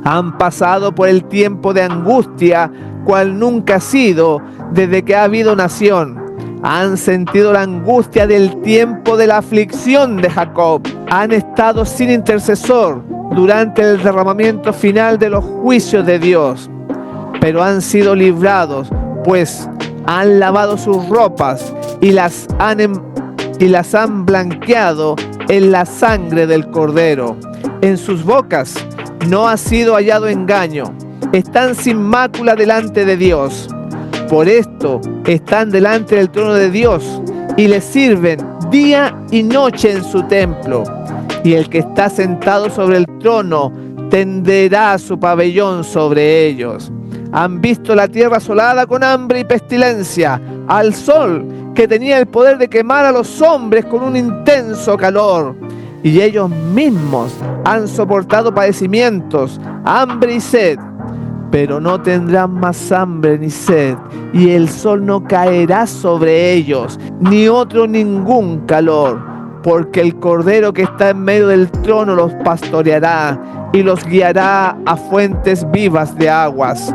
Han pasado por el tiempo de angustia, cual nunca ha sido desde que ha habido nación. Han sentido la angustia del tiempo de la aflicción de Jacob. Han estado sin intercesor durante el derramamiento final de los juicios de Dios. Pero han sido librados, pues han lavado sus ropas y las han blanqueado en la sangre del Cordero. En sus bocas no ha sido hallado engaño. Están sin mácula delante de Dios. Por esto están delante del trono de Dios y le sirven día y noche en su templo. Y el que está sentado sobre el trono tenderá su pabellón sobre ellos. Han visto la tierra asolada con hambre y pestilencia, al sol que tenía el poder de quemar a los hombres con un intenso calor. Y ellos mismos han soportado padecimientos, hambre y sed. Pero no tendrán más hambre ni sed, y el sol no caerá sobre ellos, ni otro ningún calor, porque el Cordero que está en medio del trono los pastoreará y los guiará a fuentes vivas de aguas.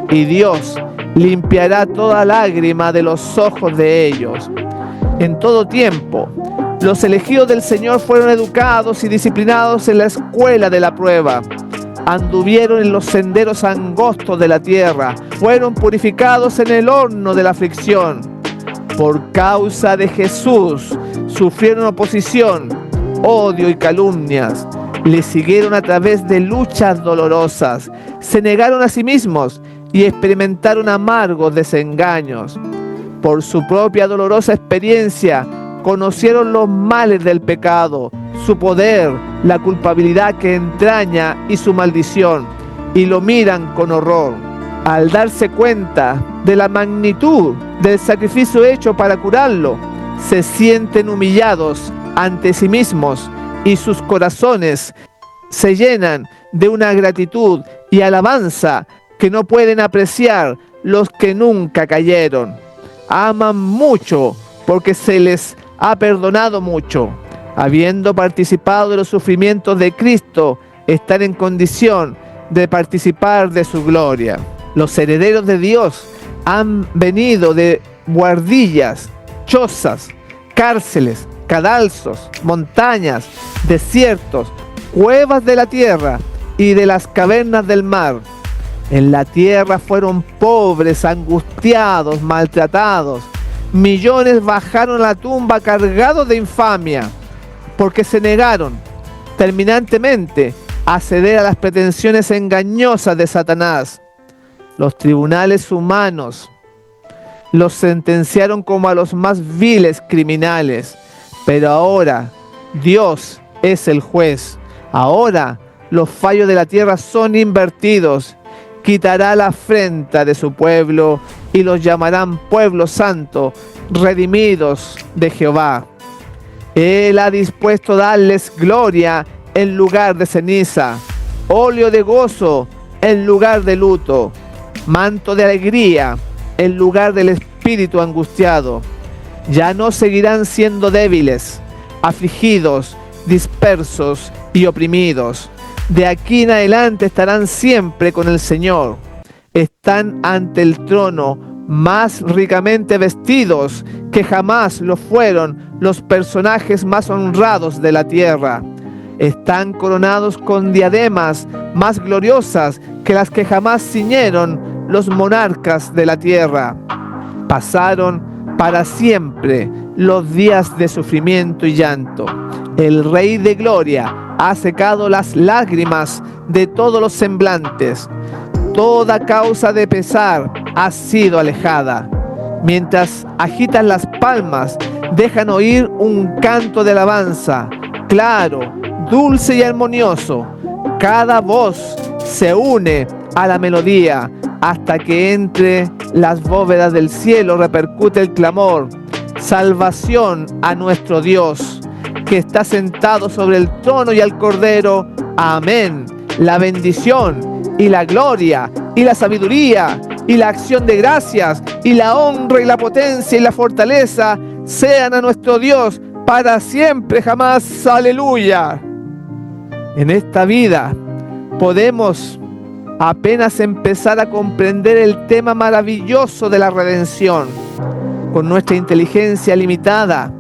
Y Dios limpiará toda lágrima de los ojos de ellos. En todo tiempo, los elegidos del Señor fueron educados y disciplinados en la escuela de la prueba. Anduvieron en los senderos angostos de la tierra, fueron purificados en el horno de la aflicción. Por causa de Jesús sufrieron oposición, odio y calumnias. Le siguieron a través de luchas dolorosas, se negaron a sí mismos y experimentaron amargos desengaños. Por su propia dolorosa experiencia conocieron los males del pecado, su poder, la culpabilidad que entraña y su maldición, y lo miran con horror. Al darse cuenta de la magnitud del sacrificio hecho para curarlo, se sienten humillados ante sí mismos y sus corazones se llenan de una gratitud y alabanza que no pueden apreciar los que nunca cayeron. Aman mucho porque se les ha perdonado mucho. Habiendo participado de los sufrimientos de Cristo, están en condición de participar de su gloria. Los herederos de Dios han venido de buhardillas, chozas, cárceles, cadalsos, montañas, desiertos, cuevas de la tierra y de las cavernas del mar. En la tierra fueron pobres, angustiados, maltratados. Millones bajaron a la tumba cargados de infamia, porque se negaron terminantemente a ceder a las pretensiones engañosas de Satanás. Los tribunales humanos los sentenciaron como a los más viles criminales, pero ahora Dios es el juez. Ahora los fallos de la tierra son invertidos. Quitará la afrenta de su pueblo y los llamarán pueblo santo, redimidos de Jehová. Él ha dispuesto darles gloria en lugar de ceniza, óleo de gozo en lugar de luto, manto de alegría en lugar del espíritu angustiado. Ya no seguirán siendo débiles, afligidos, dispersos y oprimidos. De aquí en adelante estarán siempre con el Señor. Están ante el trono más ricamente vestidos que jamás lo fueron los personajes más honrados de la tierra. Están coronados con diademas más gloriosas que las que jamás ciñeron los monarcas de la tierra. Pasaron para siempre los días de sufrimiento y llanto. El Rey de Gloria ha secado las lágrimas de todos los semblantes. Toda causa de pesar ha sido alejada. Mientras agitan las palmas, dejan oír un canto de alabanza, claro, dulce y armonioso. Cada voz se une a la melodía hasta que entre las bóvedas del cielo repercute el clamor: salvación a nuestro Dios, que está sentado sobre el trono, y al Cordero. Amén. La bendición y la gloria y la sabiduría y la acción de gracias y la honra y la potencia y la fortaleza sean a nuestro Dios para siempre jamás. Aleluya. En esta vida podemos apenas empezar a comprender el tema maravilloso de la redención. Con nuestra inteligencia limitada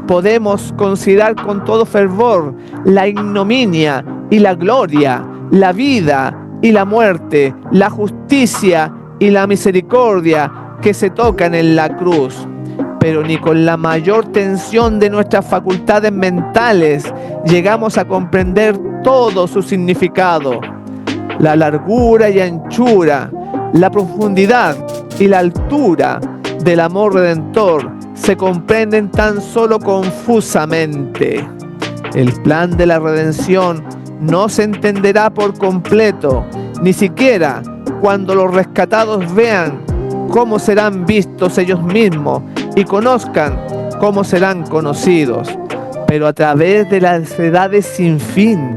podemos considerar con todo fervor la ignominia y la gloria, la vida y la muerte, la justicia y la misericordia que se tocan en la cruz. Pero ni con la mayor tensión de nuestras facultades mentales llegamos a comprender todo su significado. La largura y anchura, la profundidad y la altura del amor redentor se comprenden tan solo confusamente. El plan de la redención no se entenderá por completo, ni siquiera cuando los rescatados vean cómo serán vistos ellos mismos y conozcan cómo serán conocidos. Pero a través de las edades sin fin,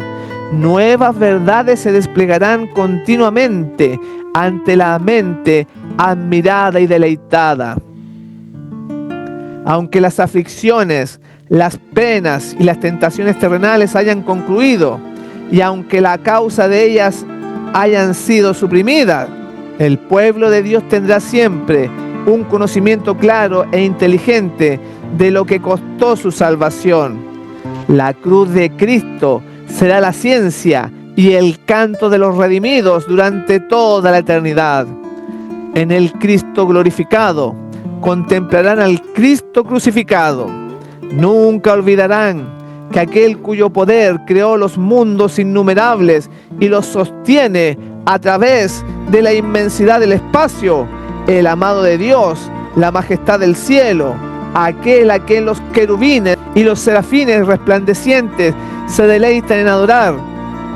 nuevas verdades se desplegarán continuamente ante la mente admirada y deleitada. Aunque las aflicciones, las penas y las tentaciones terrenales hayan concluido, y aunque la causa de ellas hayan sido suprimidas, el pueblo de Dios tendrá siempre un conocimiento claro e inteligente de lo que costó su salvación. La cruz de Cristo será la ciencia y el canto de los redimidos durante toda la eternidad. En el Cristo glorificado contemplarán al Cristo crucificado. Nunca olvidarán que aquel cuyo poder creó los mundos innumerables y los sostiene a través de la inmensidad del espacio, el amado de Dios, la majestad del cielo, aquel a quien los querubines y los serafines resplandecientes se deleitan en adorar,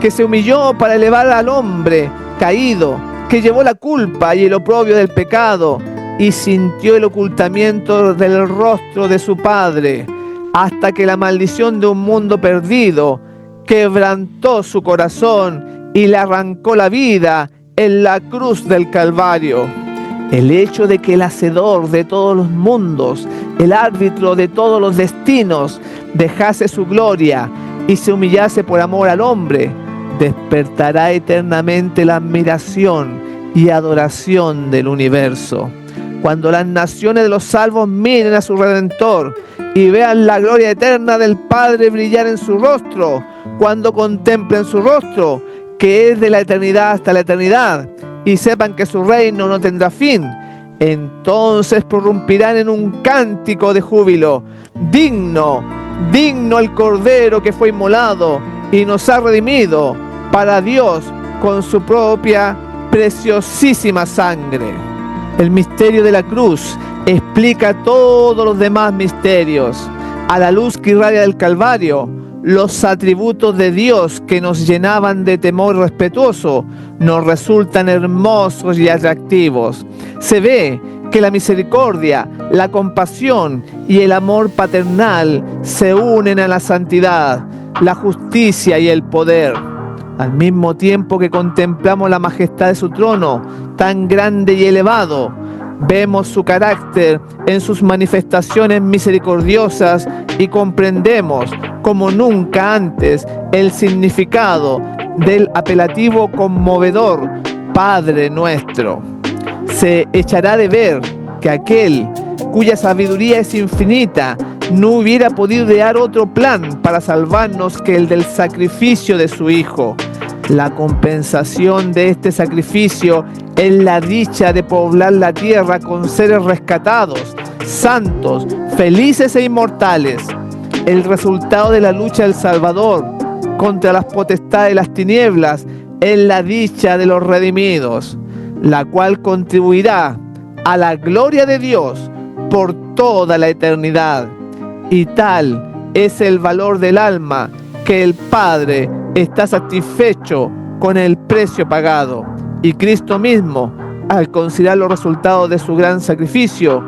que se humilló para elevar al hombre caído, que llevó la culpa y el oprobio del pecado y sintió el ocultamiento del rostro de su Padre, hasta que la maldición de un mundo perdido quebrantó su corazón y le arrancó la vida en la cruz del Calvario. El hecho de que el hacedor de todos los mundos, el árbitro de todos los destinos, dejase su gloria y se humillase por amor al hombre, despertará eternamente la admiración y adoración del universo. Cuando las naciones de los salvos miren a su Redentor y vean la gloria eterna del Padre brillar en su rostro, cuando contemplen su rostro, que es de la eternidad hasta la eternidad, y sepan que su reino no tendrá fin, entonces prorrumpirán en un cántico de júbilo: digno, digno el Cordero que fue inmolado y nos ha redimido para Dios con su propia preciosísima sangre. El misterio de la cruz explica todos los demás misterios. A la luz que irradia del Calvario, los atributos de Dios que nos llenaban de temor respetuoso nos resultan hermosos y atractivos. Se ve que la misericordia, la compasión y el amor paternal se unen a la santidad, la justicia y el poder. Al mismo tiempo que contemplamos la majestad de su trono, tan grande y elevado, vemos su carácter en sus manifestaciones misericordiosas y comprendemos como nunca antes el significado del apelativo conmovedor Padre nuestro. Se echará de ver que aquel cuya sabiduría es infinita no hubiera podido idear otro plan para salvarnos que el del sacrificio de su Hijo. La compensación de este sacrificio es la dicha de poblar la tierra con seres rescatados, santos, felices e inmortales. El resultado de la lucha del Salvador contra las potestades de las tinieblas es la dicha de los redimidos, la cual contribuirá a la gloria de Dios por toda la eternidad. Y tal es el valor del alma que el Padre está satisfecho con el precio pagado. Y Cristo mismo, al considerar los resultados de su gran sacrificio,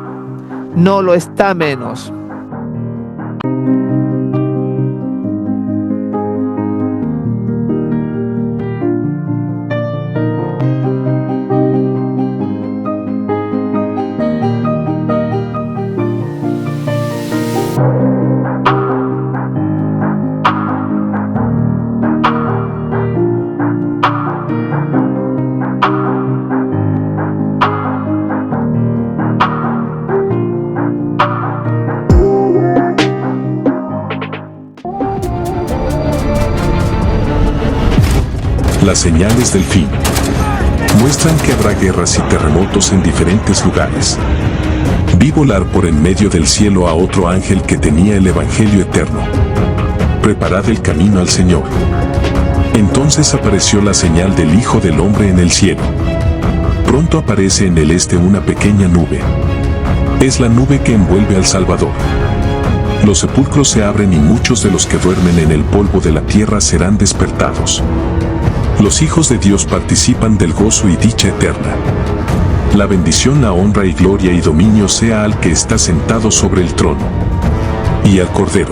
no lo está menos. Las señales del fin muestran que habrá guerras y terremotos en diferentes lugares. Vi volar por en medio del cielo a otro ángel que tenía el Evangelio eterno. Preparad el camino al Señor. Entonces apareció la señal del Hijo del Hombre en el cielo. Pronto aparece en el este una pequeña nube. Es la nube que envuelve al Salvador. Los sepulcros se abren y muchos de los que duermen en el polvo de la tierra serán despertados. Los hijos de Dios participan del gozo y dicha eterna. La bendición, la honra y gloria y dominio sea al que está sentado sobre el trono y al Cordero.